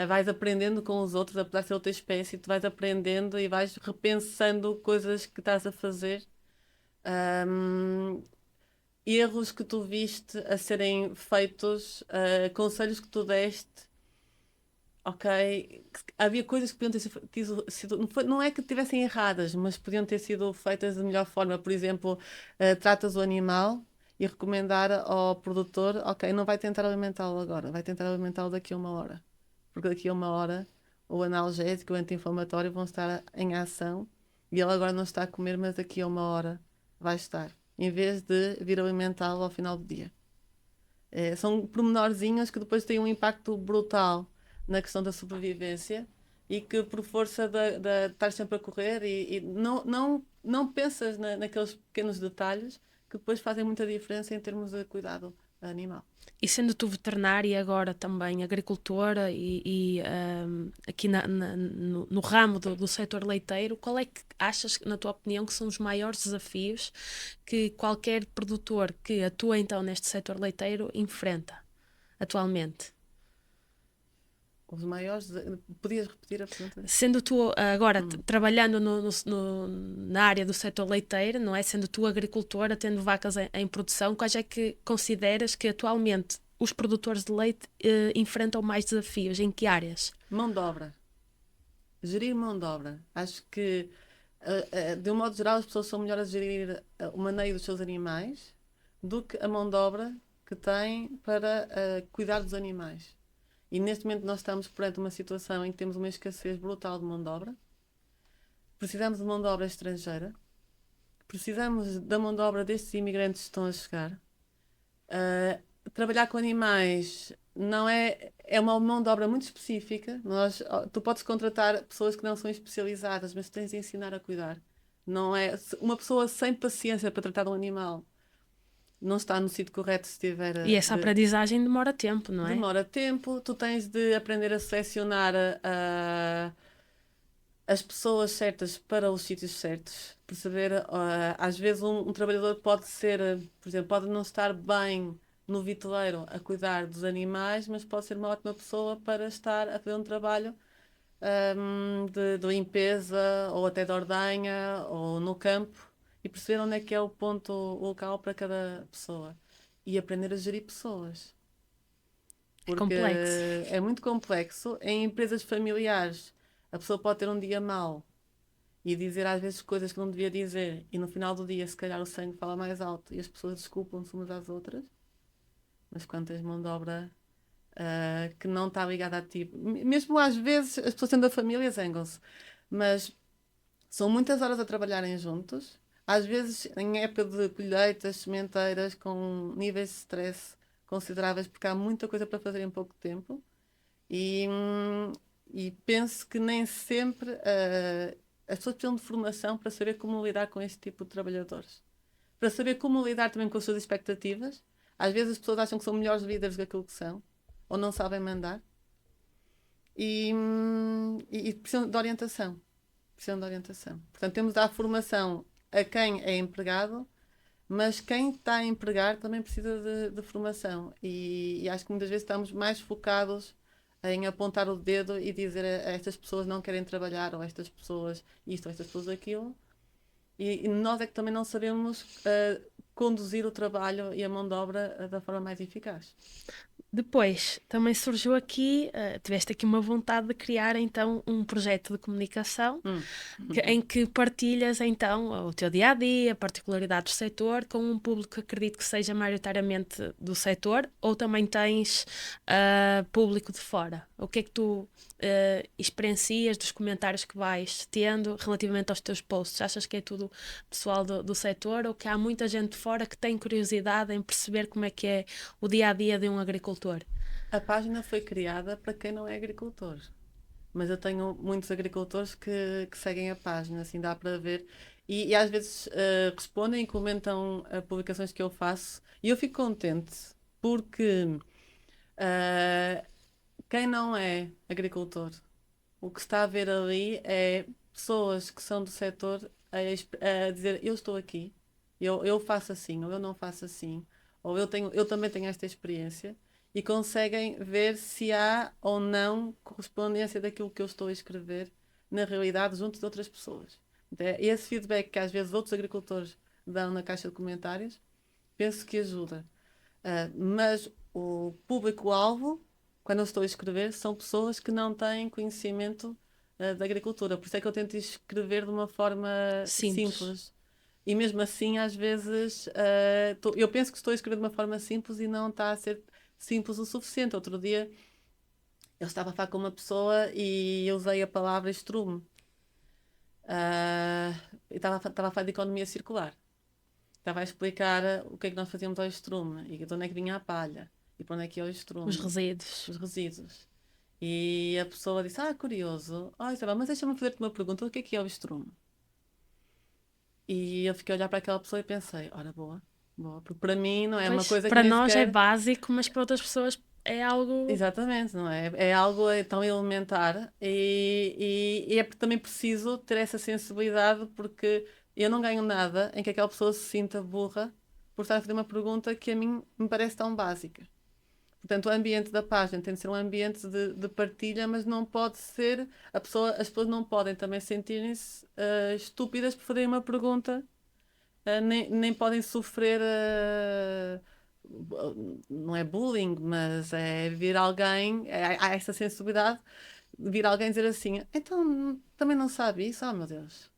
Vais aprendendo com os outros, apesar de ser outra espécie, tu vais aprendendo e vais repensando coisas que estás a fazer. Erros que tu viste a serem feitos, conselhos que tu deste, ok? Havia coisas que podiam ter sido não é que tivessem erradas, mas podiam ter sido feitas de melhor forma. Por exemplo, tratas o animal e recomendar ao produtor, ok, não vai tentar alimentá-lo agora, vai tentar alimentá-lo daqui a 1 hora. Porque daqui a 1 hora o analgésico e o anti-inflamatório vão estar em ação e ele agora não está a comer, mas daqui a 1 hora vai estar, em vez de vir alimentá-lo ao final do dia. São pormenorzinhos que depois têm um impacto brutal na questão da sobrevivência e que por força de estar sempre a correr e não pensas naqueles pequenos detalhes que depois fazem muita diferença em termos de cuidado animal. E sendo tu veterinária e agora também agricultora aqui no ramo do setor leiteiro, qual é que achas, na tua opinião, que são os maiores desafios que qualquer produtor que atua então neste setor leiteiro enfrenta atualmente? Os maiores. Podias repetir a pergunta? Sendo tu agora trabalhando na área do setor leiteiro, não é? Sendo tu agricultora, tendo vacas em produção, quais é que consideras que atualmente os produtores de leite enfrentam mais desafios? Em que áreas? Mão de obra. Gerir mão de obra. Acho que, de um modo geral, as pessoas são melhores a gerir o maneio dos seus animais do que a mão de obra que têm para cuidar dos animais. E neste momento nós estamos perante uma situação em que temos uma escassez brutal de mão de obra. Precisamos de mão de obra estrangeira. Precisamos da mão de obra destes imigrantes que estão a chegar. Trabalhar com animais não é uma mão de obra muito específica. Tu podes contratar pessoas que não são especializadas, mas tens de ensinar a cuidar. Não é uma pessoa sem paciência para tratar de um animal. Não está no sítio correto se tiver. E essa aprendizagem demora tempo, não é? Demora tempo, tu tens de aprender a selecionar as pessoas certas para os sítios certos. Perceber, às vezes um trabalhador pode ser, por exemplo, pode não estar bem no vitileiro a cuidar dos animais, mas pode ser uma ótima pessoa para estar a fazer um trabalho de limpeza ou até de ordenha ou no campo e perceber onde é que é o ponto local para cada pessoa e aprender a gerir pessoas. Porque Complexo. é muito complexo. Em empresas familiares, a pessoa pode ter um dia mau e dizer às vezes coisas que não devia dizer, e no final do dia, se calhar, o sangue fala mais alto e as pessoas desculpam-se umas às outras. Mas quando tens mão de obra que não está ligada a ti, mesmo às vezes as pessoas sendo da família zangam-se, mas são muitas horas a trabalharem juntos, às vezes em época de colheitas, sementeiras, com níveis de stress consideráveis, porque há muita coisa para fazer em pouco tempo. E penso que nem sempre as pessoas precisam de formação para saber como lidar com este tipo de trabalhadores. Para saber como lidar também com as suas expectativas. Às vezes as pessoas acham que são melhores líderes do que aquilo que são, ou não sabem mandar. E precisam de orientação. Precisam de orientação. Portanto, temos de dar formação a quem é empregado, mas quem está a empregar também precisa de formação. E acho que muitas vezes estamos mais focados em apontar o dedo e dizer a estas pessoas não querem trabalhar, ou estas pessoas isto, ou estas pessoas aquilo. E nós é que também não sabemos conduzir o trabalho e a mão de obra da forma mais eficaz. Depois, também surgiu aqui, tiveste aqui uma vontade de criar então um projeto de comunicação em que partilhas então o teu dia-a-dia, particularidades do setor, com um público que acredito que seja maioritariamente do setor, ou também tens público de fora? O que é que tu experiencias dos comentários que vais tendo relativamente aos teus posts? Achas que é tudo pessoal do setor ou que há muita gente de fora que tem curiosidade em perceber como é que é o dia-a-dia de um agricultor? A página foi criada para quem não é agricultor, mas eu tenho muitos agricultores que seguem a página, assim dá para ver, e às vezes respondem e comentam publicações que eu faço, e eu fico contente, porque quem não é agricultor, o que está a ver ali é pessoas que são do setor a dizer eu estou aqui, eu faço assim, ou eu não faço assim, ou eu também tenho esta experiência e conseguem ver se há ou não correspondência daquilo que eu estou a escrever na realidade junto de outras pessoas. Então, é esse feedback que às vezes outros agricultores dão na caixa de comentários, penso que ajuda. Mas o público-alvo, quando eu estou a escrever, são pessoas que não têm conhecimento da agricultura. Por isso é que eu tento escrever de uma forma Simples. simples. E mesmo assim, às vezes, eu penso que estou a escrever de uma forma simples e não está a ser simples o suficiente. Outro dia, eu estava a falar com uma pessoa e eu usei a palavra estrume. Eu estava a falar de economia circular. Estava a explicar o que é que nós fazíamos ao estrume e de onde é que vinha a palha e para onde é que ia o Os estrume, resíduos. os resíduos. E a pessoa disse: curioso, Isabel, mas deixa-me fazer-te uma pergunta: o que é o estrume? E eu fiquei a olhar para aquela pessoa e pensei: ora, boa, boa, porque para mim não é uma Pois, coisa que para nem nós é sequer. básico, mas para outras pessoas é algo. Exatamente, não é? É algo tão elementar e é também preciso ter essa sensibilidade porque eu não ganho nada em que aquela pessoa se sinta burra por estar a fazer uma pergunta que a mim me parece tão básica. Portanto, o ambiente da página tem de ser um ambiente de partilha, mas não pode ser. As pessoas não podem também sentirem-se estúpidas por fazerem uma pergunta, nem podem sofrer. Não é bullying, mas é vir alguém. Há essa sensibilidade de vir alguém dizer assim: então também não sabe isso? Oh meu Deus.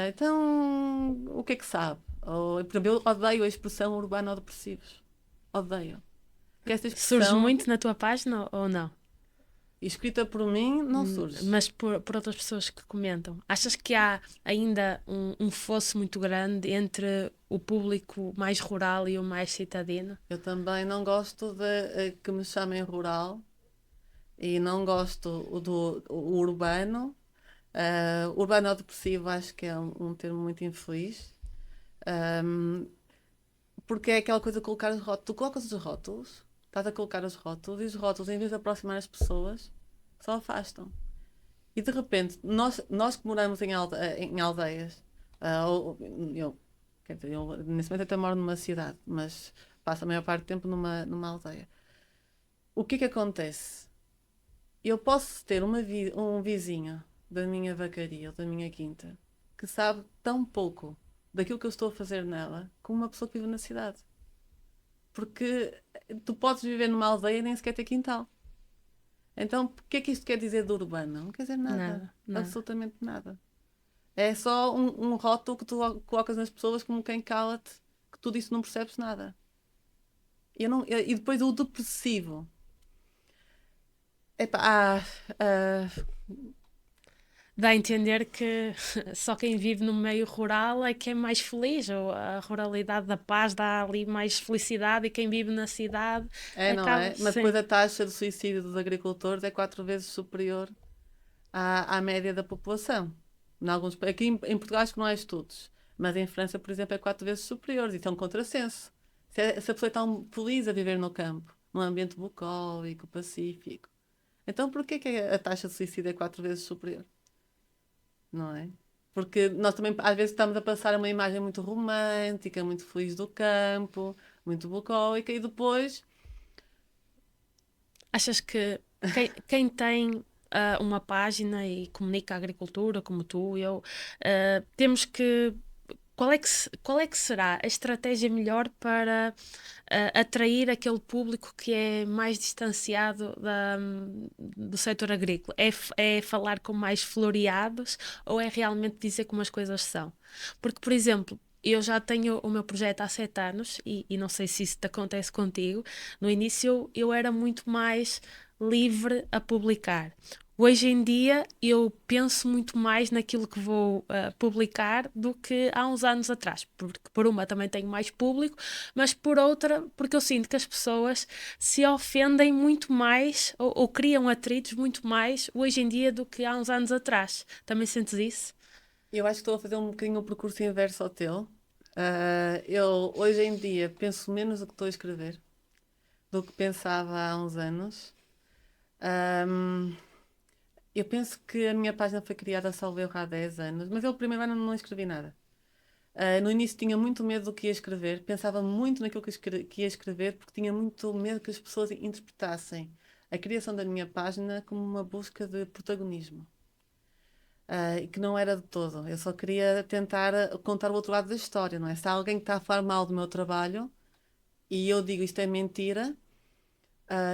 Então o que é que sabe? Ou, por exemplo, eu odeio a expressão urbano-depressivos. Odeio. Que esta Surge expressão, muito na tua página ou não? escrita por mim, não surge. Mas por outras pessoas que comentam. Achas que há ainda um fosso muito grande entre o público mais rural e o mais citadino? Eu também não gosto de que me chamem rural e não gosto o urbano. Urbano depressivo acho que é um termo muito infeliz. Ahm, Porque é aquela coisa de colocar os rótulos. Tu colocas os rótulos, estás a colocar os rótulos e os rótulos, em vez de aproximar as pessoas, só afastam. E de repente, nós que moramos em aldeias, eu, quer dizer, eu nesse momento até moro numa cidade, mas passo a maior parte do tempo numa aldeia. O que acontece? Eu posso ter um vizinho da minha vacaria ou da minha quinta que sabe tão pouco daquilo que eu estou a fazer nela como uma pessoa que vive na cidade. Porque tu podes viver numa aldeia e nem sequer ter quintal. Então, o que é que isto quer dizer do urbano? Não quer dizer nada. Nada, nada. Absolutamente nada. É só um rótulo que tu colocas nas pessoas como quem cala-te, que tu disso não percebes nada. E depois o depressivo. Epá, Dá a entender que só quem vive no meio rural é que é mais feliz, ou a ruralidade da paz dá ali mais felicidade e quem vive na cidade não acaba, é? Mas depois sim. a taxa de suicídio dos agricultores é 4 vezes superior à média da população. Aqui em Portugal acho que não há estudos, mas em França, por exemplo, é 4 vezes superior. Isso é um contrassenso. Se a pessoa é tão feliz a viver no campo, num ambiente bucólico, pacífico, então por que a taxa de suicídio é 4 vezes superior? Não é? Porque nós também às vezes estamos a passar uma imagem muito romântica, muito feliz do campo, muito bucólica, e depois Achas que quem tem uma página e comunica a agricultura, como tu e eu, temos que qual é que será a estratégia melhor para atrair aquele público que é mais distanciado do setor agrícola? É falar com mais floreados ou é realmente dizer como as coisas são? Porque, por exemplo, eu já tenho o meu projeto há 7 anos e não sei se isso te acontece contigo. No início eu era muito mais livre a publicar. Hoje em dia eu penso muito mais naquilo que vou publicar do que há uns anos atrás, porque por uma também tenho mais público, mas por outra porque eu sinto que as pessoas se ofendem muito mais ou criam atritos muito mais hoje em dia do que há uns anos atrás. Também sentes isso? Eu acho que estou a fazer um bocadinho o percurso inverso ao teu. Eu hoje em dia penso menos do que estou a escrever do que pensava há uns anos. Ahm, eu penso que a minha página foi criada, salvo erro, há 10 anos, mas eu o primeiro ano não escrevi nada. No início tinha muito medo do que ia escrever, pensava muito naquilo que ia escrever, porque tinha muito medo que as pessoas interpretassem a criação da minha página como uma busca de protagonismo. E que não era de todo. Eu só queria tentar contar o outro lado da história, não é? Se há alguém que está a falar mal do meu trabalho e eu digo isto é mentira,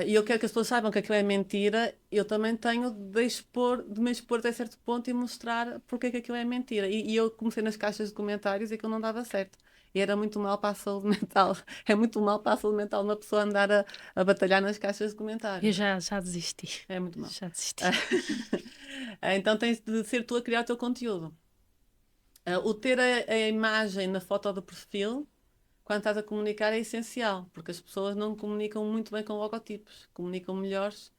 e eu quero que as pessoas saibam que aquilo é mentira, eu também tenho de me expor até certo ponto e mostrar porque é que aquilo é mentira. E eu comecei nas caixas de comentários e aquilo não dava certo. E era muito mal para a saúde mental. É muito mal para a saúde mental uma pessoa andar a batalhar nas caixas de Eu comentários. já desisti. É muito mal. Já desisti. Então tens de ser tu a criar o teu conteúdo. O ter a imagem na foto do perfil, quando estás a comunicar, é essencial, porque as pessoas não comunicam muito bem com logotipos, comunicam melhores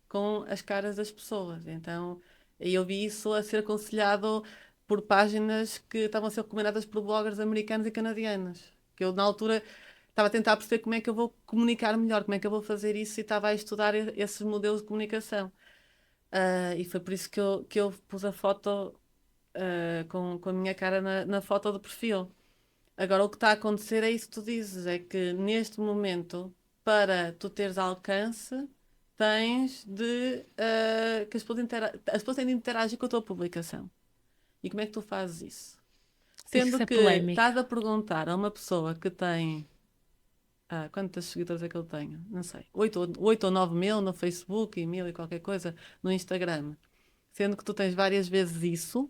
com as caras das pessoas. Então, eu vi isso a ser aconselhado por páginas que estavam a ser recomendadas por bloggers americanos e canadianos. Que eu, na altura, estava a tentar perceber como é que eu vou comunicar melhor, como é que eu vou fazer isso e estava a estudar esses modelos de comunicação. E foi por isso que eu pus a foto com a minha cara na foto do perfil. Agora, o que está a acontecer é isso que tu dizes, é que neste momento, para tu teres alcance, tens de que as pessoas têm de interagir com a tua publicação. E como é que tu fazes isso? Sendo Isso é que polémico. estás a perguntar a uma pessoa que tem quantos seguidores é que eu tenho? Não sei. 8 ou 9 mil no Facebook e 1000 e qualquer coisa no Instagram. Sendo que tu tens várias vezes isso,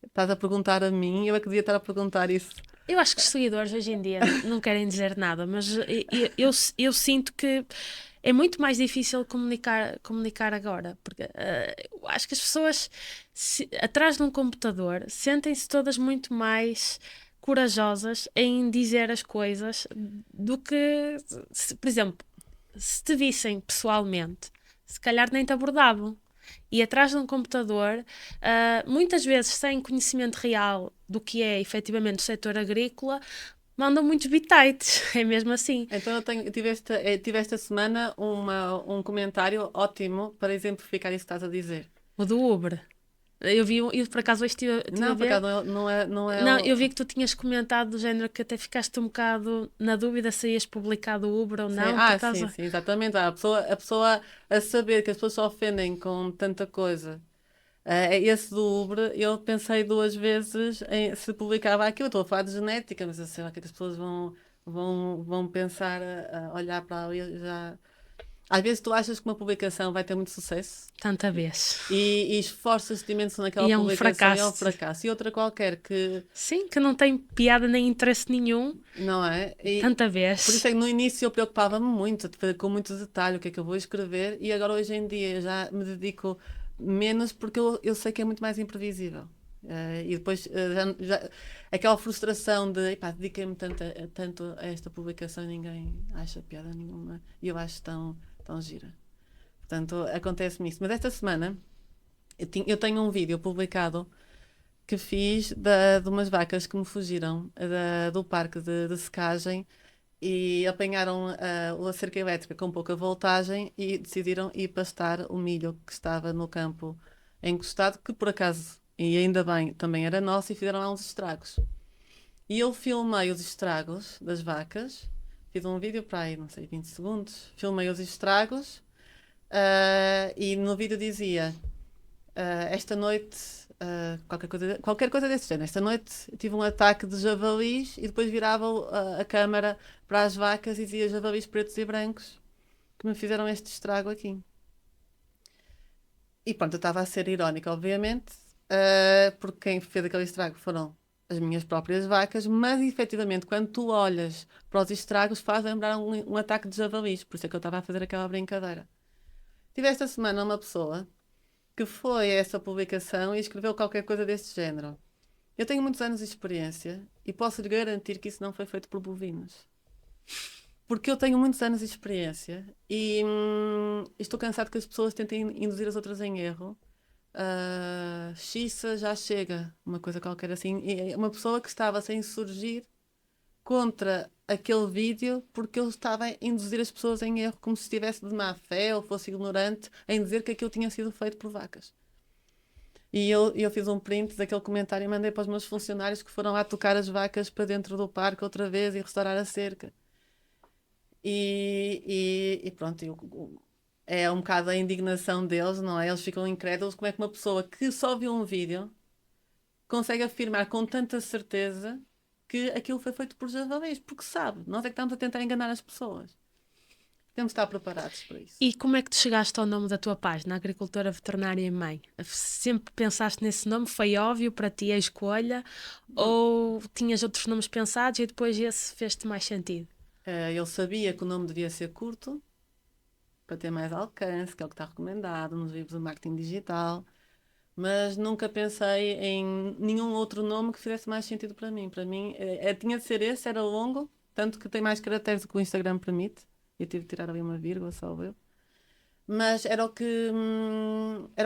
estás a perguntar a mim, eu é que devia estar a perguntar isso. Eu acho que os seguidores hoje em dia não querem dizer nada, mas eu sinto que é muito mais difícil comunicar agora, porque eu acho que as pessoas atrás de um computador sentem-se todas muito mais corajosas em dizer as coisas do que, por exemplo, se te vissem pessoalmente, se calhar nem te abordavam. E atrás de um computador, muitas vezes sem conhecimento real do que é efetivamente o setor agrícola, mandam muitos bitites, é mesmo assim. Então tive esta semana um comentário ótimo para exemplificar isso que estás a dizer. O do Uber. Eu por acaso hoje estive a Não, por ver. acaso Não, eu vi que tu tinhas comentado do género que até ficaste um bocado na dúvida se ias publicar do Uber ou Sim, não, por sim, causa. sim, exatamente. A pessoa a saber que as pessoas se ofendem com tanta coisa. Esse do Uber, eu pensei duas vezes em se publicava aquilo. Eu estou a falar de genética, mas eu sei lá o que é que as pessoas vão pensar, a olhar para ali já. Às vezes tu achas que uma publicação vai ter muito sucesso Tanta vez. e esforças-te imenso naquela E é um publicação e é um fracasso. fracasso. E outra qualquer que Sim, que não tem piada nem interesse nenhum, não é? tanta Por isso vez. é que no início eu preocupava-me muito, de fazer com muito detalhe o que é que eu vou escrever, e agora hoje em dia eu já me dedico menos porque eu sei que é muito mais imprevisível. E depois aquela frustração de epá, dediquei-me tanto a esta publicação e ninguém acha piada nenhuma e eu acho tão gira. Portanto, acontece-me isso. Mas esta semana eu tenho um vídeo publicado que fiz de umas vacas que me fugiram do parque de secagem e apanharam a cerca elétrica com pouca voltagem e decidiram ir pastar o milho que estava no campo encostado, que por acaso, e ainda bem, também era nosso, e fizeram lá uns estragos. E eu filmei os estragos das vacas, fiz um vídeo para aí, não sei, 20 segundos, filmei os estragos, e no vídeo dizia esta noite qualquer coisa desse género. Esta noite tive um ataque de javalis e depois virava a câmara para as vacas e dizia javalis pretos e brancos que me fizeram este estrago aqui. E pronto, eu estava a ser irónica, obviamente, porque quem fez aquele estrago foram as minhas próprias vacas, mas efetivamente, quando tu olhas para os estragos, faz lembrar um ataque de javalis, por isso é que eu estava a fazer aquela brincadeira. Tive esta semana uma pessoa que foi a essa publicação e escreveu qualquer coisa deste género. Eu tenho muitos anos de experiência e posso-lhe garantir que isso não foi feito por bovinos. Porque eu tenho muitos anos de experiência e estou cansado que as pessoas tentem induzir as outras em erro. Xissa já chega, uma coisa qualquer assim. E uma pessoa que estava sem surgir contra aquele vídeo porque eu estava a induzir as pessoas em erro como se estivesse de má fé ou fosse ignorante em dizer que aquilo tinha sido feito por vacas. E eu fiz um print daquele comentário e mandei para os meus funcionários que foram lá tocar as vacas para dentro do parque outra vez e restaurar a cerca. E pronto, é um bocado a indignação deles, não é? Eles ficam incrédulos como é que uma pessoa que só viu um vídeo consegue afirmar com tanta certeza que aquilo foi feito por javalis, porque sabe, nós é que estamos a tentar enganar as pessoas. Temos de estar preparados para isso. E como é que te chegaste ao nome da tua página, Agricultora Veterinária Mãe? Sempre pensaste nesse nome? Foi óbvio para ti a escolha? Ou tinhas outros nomes pensados e depois esse fez-te mais sentido? Eu sabia que o nome devia ser curto, para ter mais alcance, que é o que está recomendado nos livros de marketing digital, mas nunca pensei em nenhum outro nome que fizesse mais sentido para mim. Para mim, tinha de ser esse, era longo, tanto que tem mais caracteres do que o Instagram permite. Eu tive de tirar ali uma vírgula, só eu. Mas era o que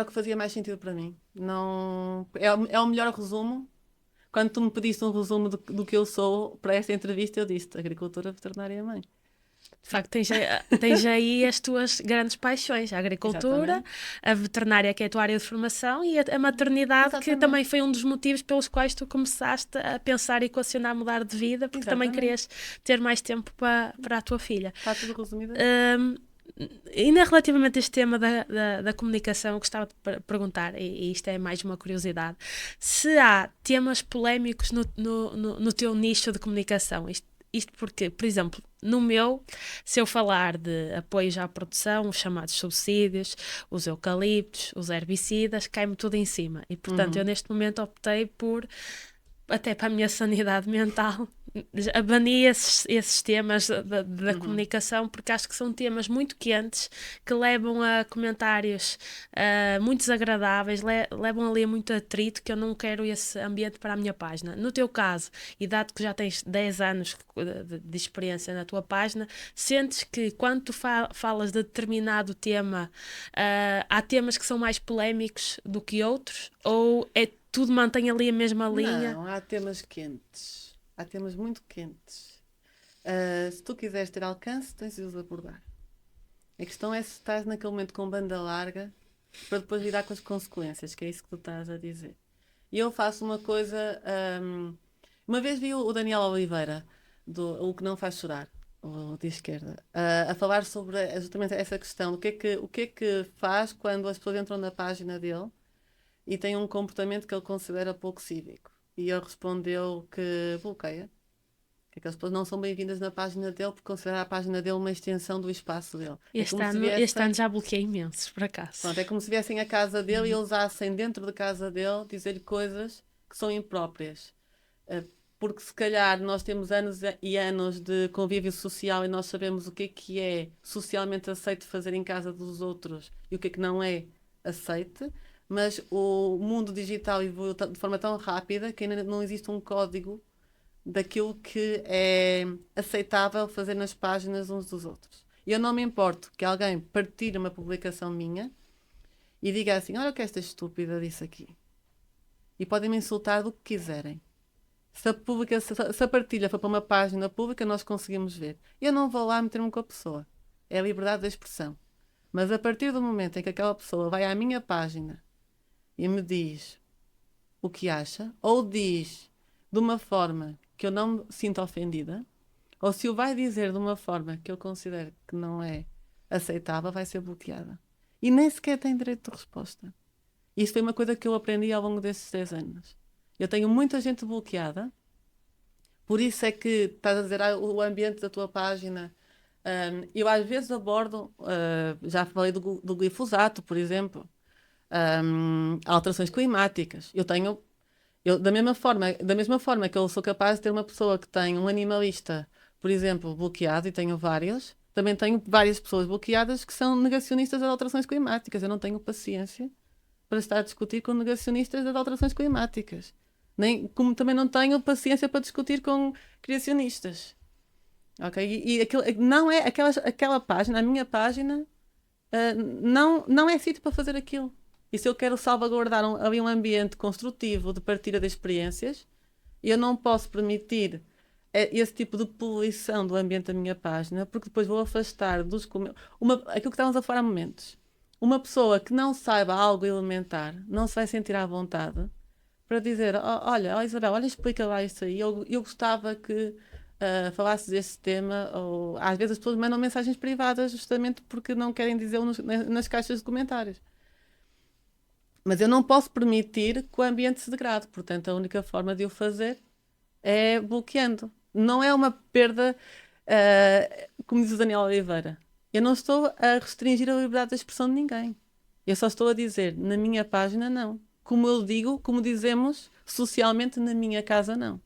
fazia mais sentido para mim. Não, é o melhor resumo. Quando tu me pediste um resumo do que eu sou para esta entrevista, eu disse agricultora veterinária mãe. De facto, tens aí as tuas grandes paixões, a agricultura, Exatamente. a veterinária, que é a tua área de formação, e a maternidade, Exatamente. que também foi um dos motivos pelos quais tu começaste a pensar e equacionar mudar de vida, porque também querias ter mais tempo para a tua filha. Está tudo resumido. Ainda relativamente a este tema da comunicação, eu gostava de perguntar, e isto é mais uma curiosidade, se há temas polémicos no teu nicho de comunicação. Isto porque, por exemplo, no meu, se eu falar de apoios à produção, os chamados subsídios, os eucaliptos, os herbicidas, cai-me tudo em cima. E, portanto, eu neste momento optei por, até para a minha sanidade mental, bani esses temas da comunicação, porque acho que são temas muito quentes, que levam a comentários muito desagradáveis, levam ali a muito atrito, que eu não quero esse ambiente para a minha página. No teu caso, e dado que já tens 10 anos de experiência na tua página, sentes que quando tu falas de determinado tema, há temas que são mais polémicos do que outros? Ou tudo mantém ali a mesma linha? Não, há temas quentes. Há temas muito quentes. Se tu quiseres ter alcance, tens de os abordar. A questão é se estás naquele momento com banda larga para depois lidar com as consequências, que é isso que tu estás a dizer. E eu faço uma coisa... uma vez vi o Daniel Oliveira, O Que Não Faz Chorar, o de esquerda, a falar sobre justamente essa questão. O que é que faz quando as pessoas entram na página dele e têm um comportamento que ele considera pouco cívico? E ele respondeu que bloqueia. Que aquelas pessoas não são bem-vindas na página dele porque considera a página dele uma extensão do espaço dele. Este ano já bloqueei imensos, por acaso. Pronto, é como se viessem à casa dele e eles usassem dentro da casa dele dizer coisas que são impróprias. Porque se calhar nós temos anos e anos de convívio social e nós sabemos o que é socialmente aceito fazer em casa dos outros e o que não é aceite. Mas o mundo digital evolui de forma tão rápida que ainda não existe um código daquilo que é aceitável fazer nas páginas uns dos outros. E eu não me importo que alguém partilhe uma publicação minha e diga assim, olha o que esta estúpida disse aqui. E podem me insultar do que quiserem. Se a partilha for para uma página pública, nós conseguimos ver. Eu não vou lá meter-me com a pessoa. É a liberdade de expressão. Mas a partir do momento em que aquela pessoa vai à minha página e me diz o que acha, ou diz de uma forma que eu não me sinto ofendida, ou se o vai dizer de uma forma que eu considero que não é aceitável, vai ser bloqueada. E nem sequer tem direito de resposta. Isso foi uma coisa que eu aprendi ao longo desses 10 anos. Eu tenho muita gente bloqueada, por isso é que estás a dizer o ambiente da tua página. Eu às vezes abordo, já falei do glifosato, por exemplo, alterações climáticas. Da mesma forma que eu sou capaz de ter uma pessoa que tem um animalista, por exemplo, bloqueado, e tenho vários, também tenho várias pessoas bloqueadas que são negacionistas das alterações climáticas. Eu não tenho paciência para estar a discutir com negacionistas das alterações climáticas. Nem, como também não tenho paciência para discutir com criacionistas. Ok? E aquilo, não é aquela página, a minha página, não é sítio para fazer aquilo. E se eu quero salvaguardar ali um ambiente construtivo de partilha de experiências, eu não posso permitir esse tipo de poluição do ambiente da minha página, porque depois vou afastar aquilo que estávamos a falar há momentos. Uma pessoa que não saiba algo elementar não se vai sentir à vontade para dizer: olha, Isabel, olha, explica lá isso aí. Eu gostava que falasses desse tema. Ou às vezes as pessoas mandam mensagens privadas justamente porque não querem dizer nas caixas de comentários. Mas eu não posso permitir que o ambiente se degrade. Portanto, a única forma de o fazer é bloqueando. Não é uma perda, como diz o Daniel Oliveira. Eu não estou a restringir a liberdade de expressão de ninguém. Eu só estou a dizer, na minha página, não. Como eu digo, como dizemos socialmente, na minha casa, não.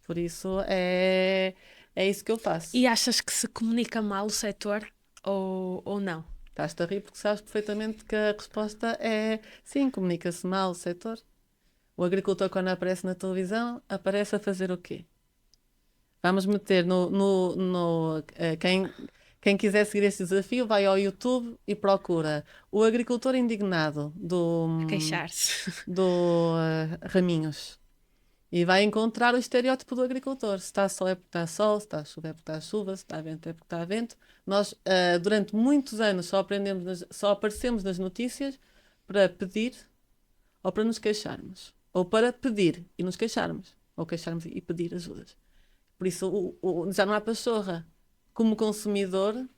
Por isso, é isso que eu faço. E achas que se comunica mal o setor ou não? Estás-te a rir porque sabes perfeitamente que a resposta é sim, comunica-se mal o setor. O agricultor, quando aparece na televisão, aparece a fazer o quê? Vamos meter quem quiser seguir este desafio, vai ao YouTube e procura o agricultor indignado A queixar-se. do Raminhos. E vai encontrar o estereótipo do agricultor. Se está sol é porque está sol, se está a chuva é porque está a chuva, se está a vento é porque está a vento. Nós, durante muitos anos, só aparecemos nas notícias para pedir ou para nos queixarmos. Ou para pedir e nos queixarmos. Ou queixarmos e pedir ajudas. Por isso, já não há pachorra. Como consumidor,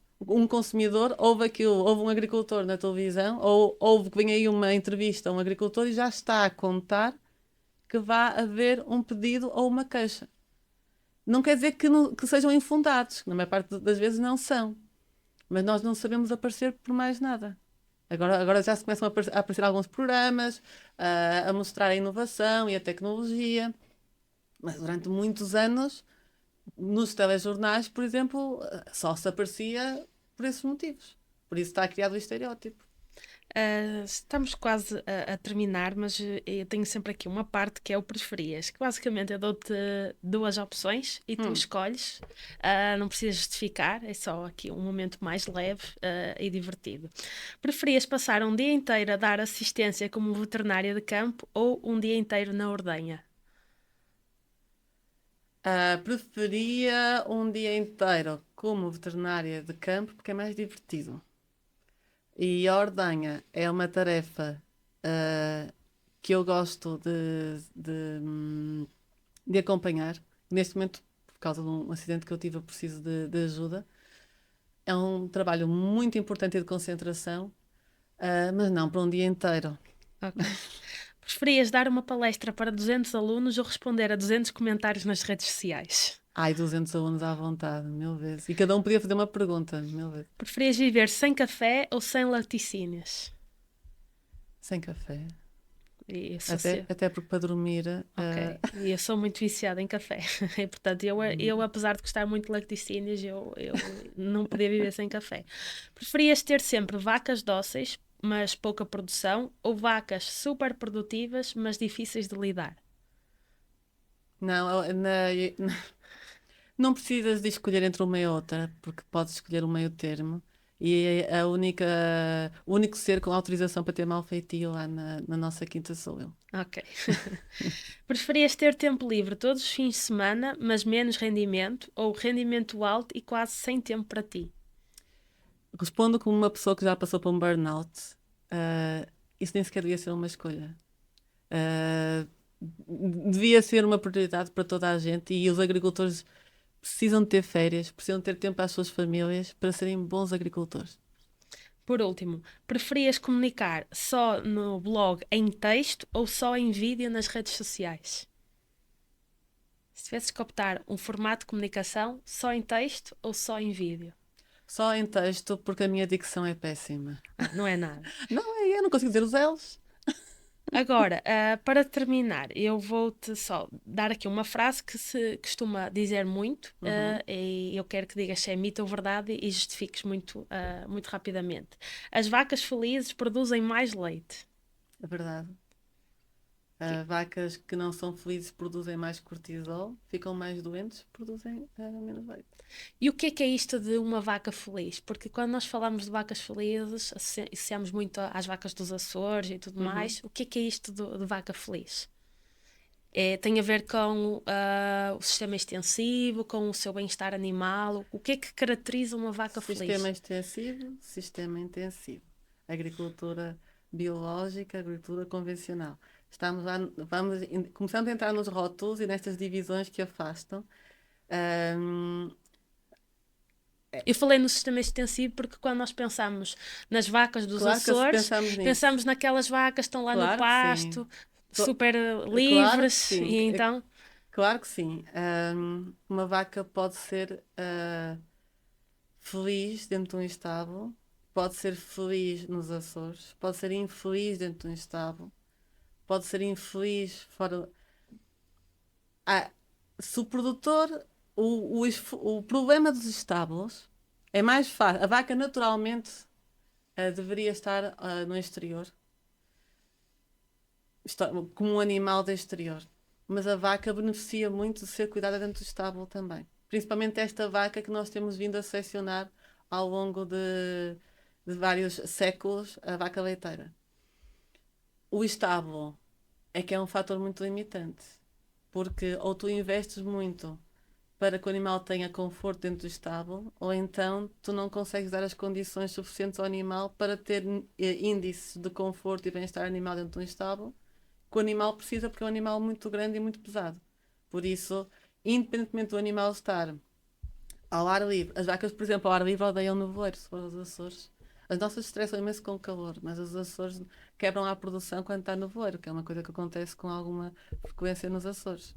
houve um agricultor na televisão, ou houve que vem aí uma entrevista a um agricultor e já está a contar que vá haver um pedido ou uma queixa. Não quer dizer que sejam infundados, na maior parte das vezes não são. Mas nós não sabemos aparecer por mais nada. Agora já se começam a aparecer alguns programas a mostrar a inovação e a tecnologia. Mas durante muitos anos, nos telejornais, por exemplo, só se aparecia por esses motivos. Por isso está criado o estereótipo. Estamos quase a terminar, mas eu tenho sempre aqui uma parte que é o preferias, que basicamente eu dou-te duas opções e tu escolhes. Não precisas justificar, é só aqui um momento mais leve e divertido. Preferias passar um dia inteiro a dar assistência como veterinária de campo ou um dia inteiro na ordenha? Preferia um dia inteiro como veterinária de campo porque é mais divertido. E a ordenha é uma tarefa que eu gosto de acompanhar. Neste momento, por causa de um acidente que eu tive, eu preciso de ajuda. É um trabalho muito importante e de concentração, mas não para um dia inteiro. Ok. Preferias dar uma palestra para 200 alunos ou responder a 200 comentários nas redes sociais? Ai, 200 alunos à vontade, 1000 vezes. E cada um podia fazer uma pergunta, 1000 vezes. Preferias viver sem café ou sem laticínios? Sem café. E eu sou Até porque para dormir. Ok, e eu sou muito viciada em café. E, portanto, eu, apesar de gostar muito de laticínios, eu não podia viver sem café. Preferias ter sempre vacas dóceis, mas pouca produção, ou vacas super produtivas, mas difíceis de lidar? Não, não precisas de escolher entre uma e outra, porque podes escolher um meio termo. E o único ser com autorização para ter malfeitio lá na nossa quinta sou eu. Ok. Preferias ter tempo livre todos os fins de semana, mas menos rendimento, ou rendimento alto e quase sem tempo para ti? Respondo como uma pessoa que já passou por um burnout. Isso nem sequer devia ser uma escolha. Devia ser uma prioridade para toda a gente e os agricultores precisam de ter férias, precisam ter tempo às suas famílias para serem bons agricultores. Por último, preferias comunicar só no blog em texto ou só em vídeo nas redes sociais? Se tivesses que optar um formato de comunicação, só em texto ou só em vídeo? Só em texto, porque a minha dicção é péssima. Ah, não é nada. Não, eu não consigo dizer os L's. Agora, para terminar, eu vou-te só dar aqui uma frase que se costuma dizer muito, e eu quero que digas se é mito ou verdade e justifiques muito rapidamente. As vacas felizes produzem mais leite. É verdade. Que- Vacas que não são felizes produzem mais cortisol, ficam mais doentes, produzem menos leite. E o que é isto de uma vaca feliz? Porque quando nós falamos de vacas felizes, associamos muito às vacas dos Açores e tudo mais. O que é isto de vaca feliz? Tem a ver com o sistema extensivo, com o seu bem-estar animal. O que é que caracteriza uma vaca Sistema feliz? extensivo, sistema intensivo. Agricultura biológica, agricultura convencional. Estamos lá, começando a entrar nos rótulos e nestas divisões que afastam. Ahm, Eu falei no sistema extensivo porque quando nós pensamos nas vacas dos claro que Açores, pensamos nisso. pensamos naquelas vacas que estão lá no Claro que sim. pasto, super Claro que livres, sim. e então... Claro que sim. Uma vaca pode ser feliz dentro de um estábulo, pode ser feliz nos Açores, pode ser infeliz dentro de um estábulo, pode ser infeliz fora. Ah, se o produtor, o problema dos estábulos é mais fácil. A vaca naturalmente deveria estar no exterior, como um animal do exterior. Mas a vaca beneficia muito de ser cuidada dentro do estábulo também. Principalmente esta vaca que nós temos vindo a selecionar ao longo de vários séculos, a vaca leiteira. O estábulo é que é um fator muito limitante, porque ou tu investes muito para que o animal tenha conforto dentro do estábulo, ou então tu não consegues dar as condições suficientes ao animal para ter índices de conforto e bem-estar animal dentro de um estábulo que o animal precisa, porque é um animal muito grande e muito pesado. Por isso, independentemente do animal estar ao ar livre, as vacas, por exemplo, ao ar livre odeiam nevoeiro, se for aos Açores. As nossas estressam imenso com o calor, mas os Açores quebram a produção quando está nevoeiro, que é uma coisa que acontece com alguma frequência nos Açores.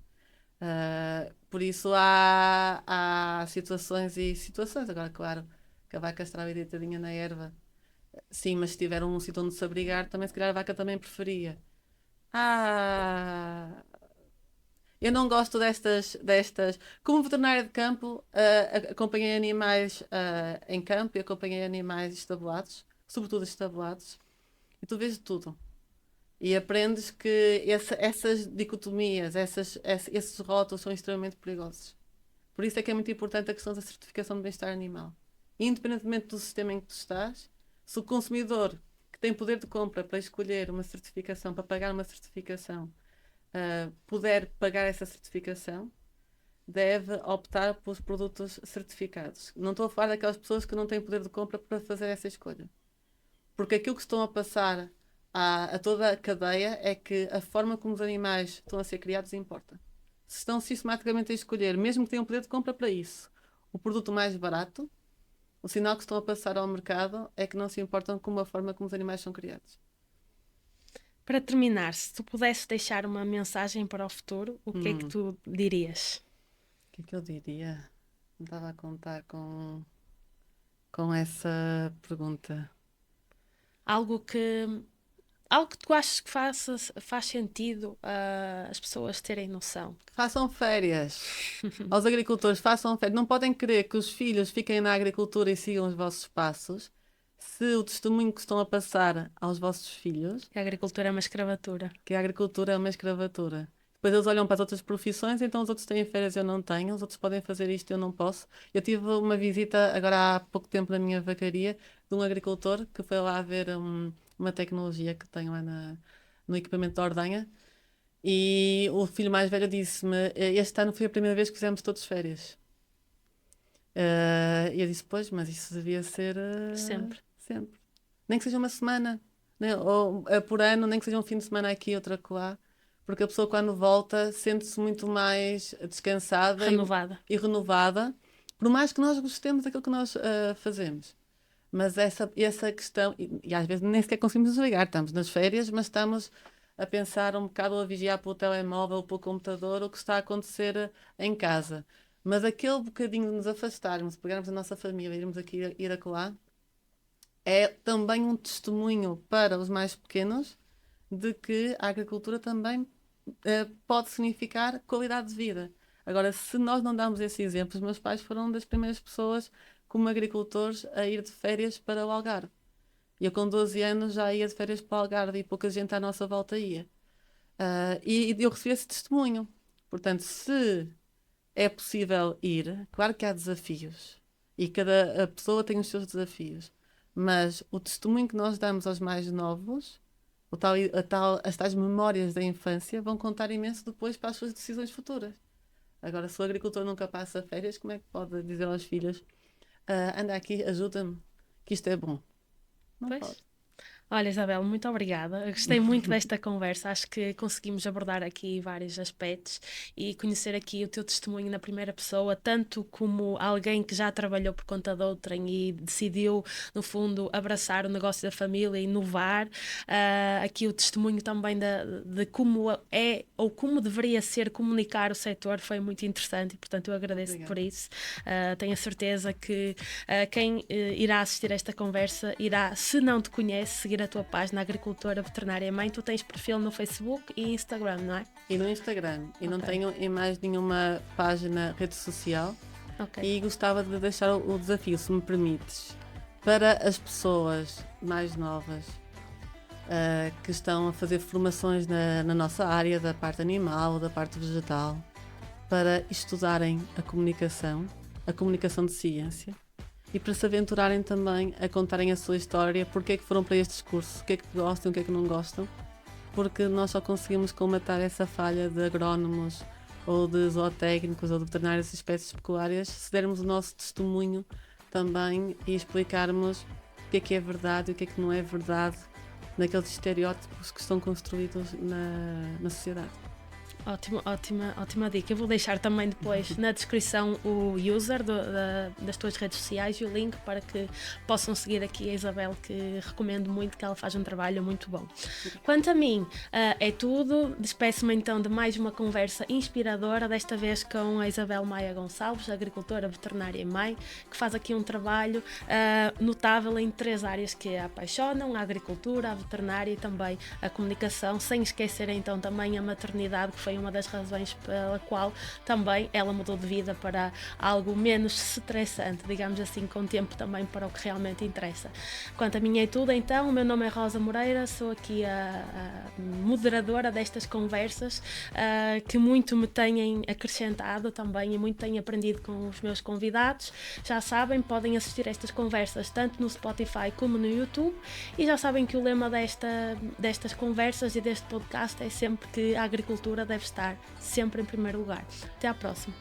Por isso há situações e situações. Agora, claro, que a vaca estava deitadinha na erva, sim, mas se tiver um sítio onde se abrigar, também se calhar a vaca também preferia. Ah, eu não gosto destas. Como veterinária de campo, acompanhei animais em campo e acompanhei animais estabulados, sobretudo estabulados, e tu vês de tudo. E aprendes que essas dicotomias, esses rótulos são extremamente perigosos. Por isso é que é muito importante a questão da certificação de bem-estar animal. Independentemente do sistema em que tu estás, se o consumidor que tem poder de compra para escolher uma certificação, para pagar uma certificação, puder pagar essa certificação, deve optar pelos produtos certificados. Não estou a falar daquelas pessoas que não têm poder de compra para fazer essa escolha. Porque aquilo que estão a passar a toda a cadeia é que a forma como os animais estão a ser criados importa. Se estão sistematicamente a escolher, mesmo que tenham poder de compra para isso, o produto mais barato, o sinal que estão a passar ao mercado é que não se importam com a forma como os animais são criados. Para terminar, se tu pudesses deixar uma mensagem para o futuro, o que é que tu dirias? O que é que eu diria? Não estava a contar com essa pergunta. Algo que, algo que tu achas que faz sentido as pessoas terem noção? Façam férias. Aos agricultores, façam férias. Não podem querer que os filhos fiquem na agricultura e sigam os vossos passos se o testemunho que estão a passar aos vossos filhos, Que a agricultura é uma escravatura. que a agricultura é uma escravatura. Depois eles olham para as outras profissões, então os outros têm férias, eu não tenho, os outros podem fazer isto, eu não posso. Eu tive uma visita agora há pouco tempo na minha vacaria de um agricultor que foi lá ver uma tecnologia que tenho lá no equipamento da ordenha. E o filho mais velho disse-me: Este ano foi a primeira vez que fizemos todos férias. E eu disse: Pois, mas isso devia ser Sempre. sempre. Nem que seja uma semana, né? Ou por ano, nem que seja um fim de semana aqui, outra acolá. Porque a pessoa, quando volta, sente-se muito mais descansada Renovada. e renovada, por mais que nós gostemos daquilo que nós fazemos. Mas essa questão, e às vezes nem sequer conseguimos desligar, estamos nas férias, mas estamos a pensar um bocado ou a vigiar pelo telemóvel, pelo computador, o que está a acontecer em casa. Mas aquele bocadinho de nos afastarmos, pegarmos a nossa família, irmos aqui, ir acolá, é também um testemunho para os mais pequenos de que a agricultura também pode significar qualidade de vida. Agora, se nós não damos esse exemplo, os meus pais foram das primeiras pessoas como agricultores a ir de férias para o Algarve. Eu com 12 anos já ia de férias para o Algarve e pouca gente à nossa volta ia. E eu recebi esse testemunho. Portanto, se é possível ir, claro que há desafios e cada a pessoa tem os seus desafios, mas o testemunho que nós damos aos mais novos, as tais memórias da infância, vão contar imenso depois para as suas decisões futuras. Agora, se o agricultor nunca passa férias, como é que pode dizer aos filhos: anda aqui, ajuda-me, que isto é bom? Não Pois. pode. Olha, Isabel, muito obrigada. Eu gostei muito desta conversa. Acho que conseguimos abordar aqui vários aspectos e conhecer aqui o teu testemunho na primeira pessoa, tanto como alguém que já trabalhou por conta de outrem e decidiu, no fundo, abraçar o negócio da família e inovar. Aqui o testemunho também de como é ou como deveria ser comunicar o setor foi muito interessante e, portanto, eu agradeço Obrigada. por isso. Tenho a certeza que quem irá assistir a esta conversa irá, se não te conhece, seguir a tua página Agricultora Veterinária Mãe. Tu tens perfil no Facebook e Instagram, não é? E no Instagram. E não tenho em mais nenhuma página, rede social. Ok. E gostava de deixar o desafio, se me permites, para as pessoas mais novas que estão a fazer formações na nossa área, da parte animal, da parte vegetal, para estudarem a comunicação de ciência, e para se aventurarem também a contarem a sua história, porque é que foram para estes cursos, o que é que gostam, o que é que não gostam, porque nós só conseguimos colmatar essa falha de agrónomos ou de zootécnicos ou de veterinários de espécies pecuárias se dermos o nosso testemunho também e explicarmos o que é verdade e o que é que não é verdade naqueles estereótipos que estão construídos na sociedade. Ótima dica. Eu vou deixar também depois na descrição o user das tuas redes sociais e o link para que possam seguir aqui a Isabel, que recomendo muito, que ela faz um trabalho muito bom. Quanto a mim, é tudo. Despeço-me então de mais uma conversa inspiradora, desta vez com a Isabel Maia Gonçalves, agricultora veterinária mãe, que faz aqui um trabalho notável em 3 áreas que a apaixonam: a agricultura, a veterinária e também a comunicação, sem esquecer então também a maternidade, que foi uma das razões pela qual também ela mudou de vida para algo menos estressante, digamos assim, com tempo também para o que realmente interessa. Quanto a mim é tudo então. O meu nome é Rosa Moreira, sou aqui a moderadora destas conversas que muito me têm acrescentado também e muito tenho aprendido com os meus convidados. Já sabem, podem assistir a estas conversas tanto no Spotify como no YouTube, e já sabem que o lema destas conversas e deste podcast é sempre que a agricultura deve estar sempre em primeiro lugar. Até à próxima.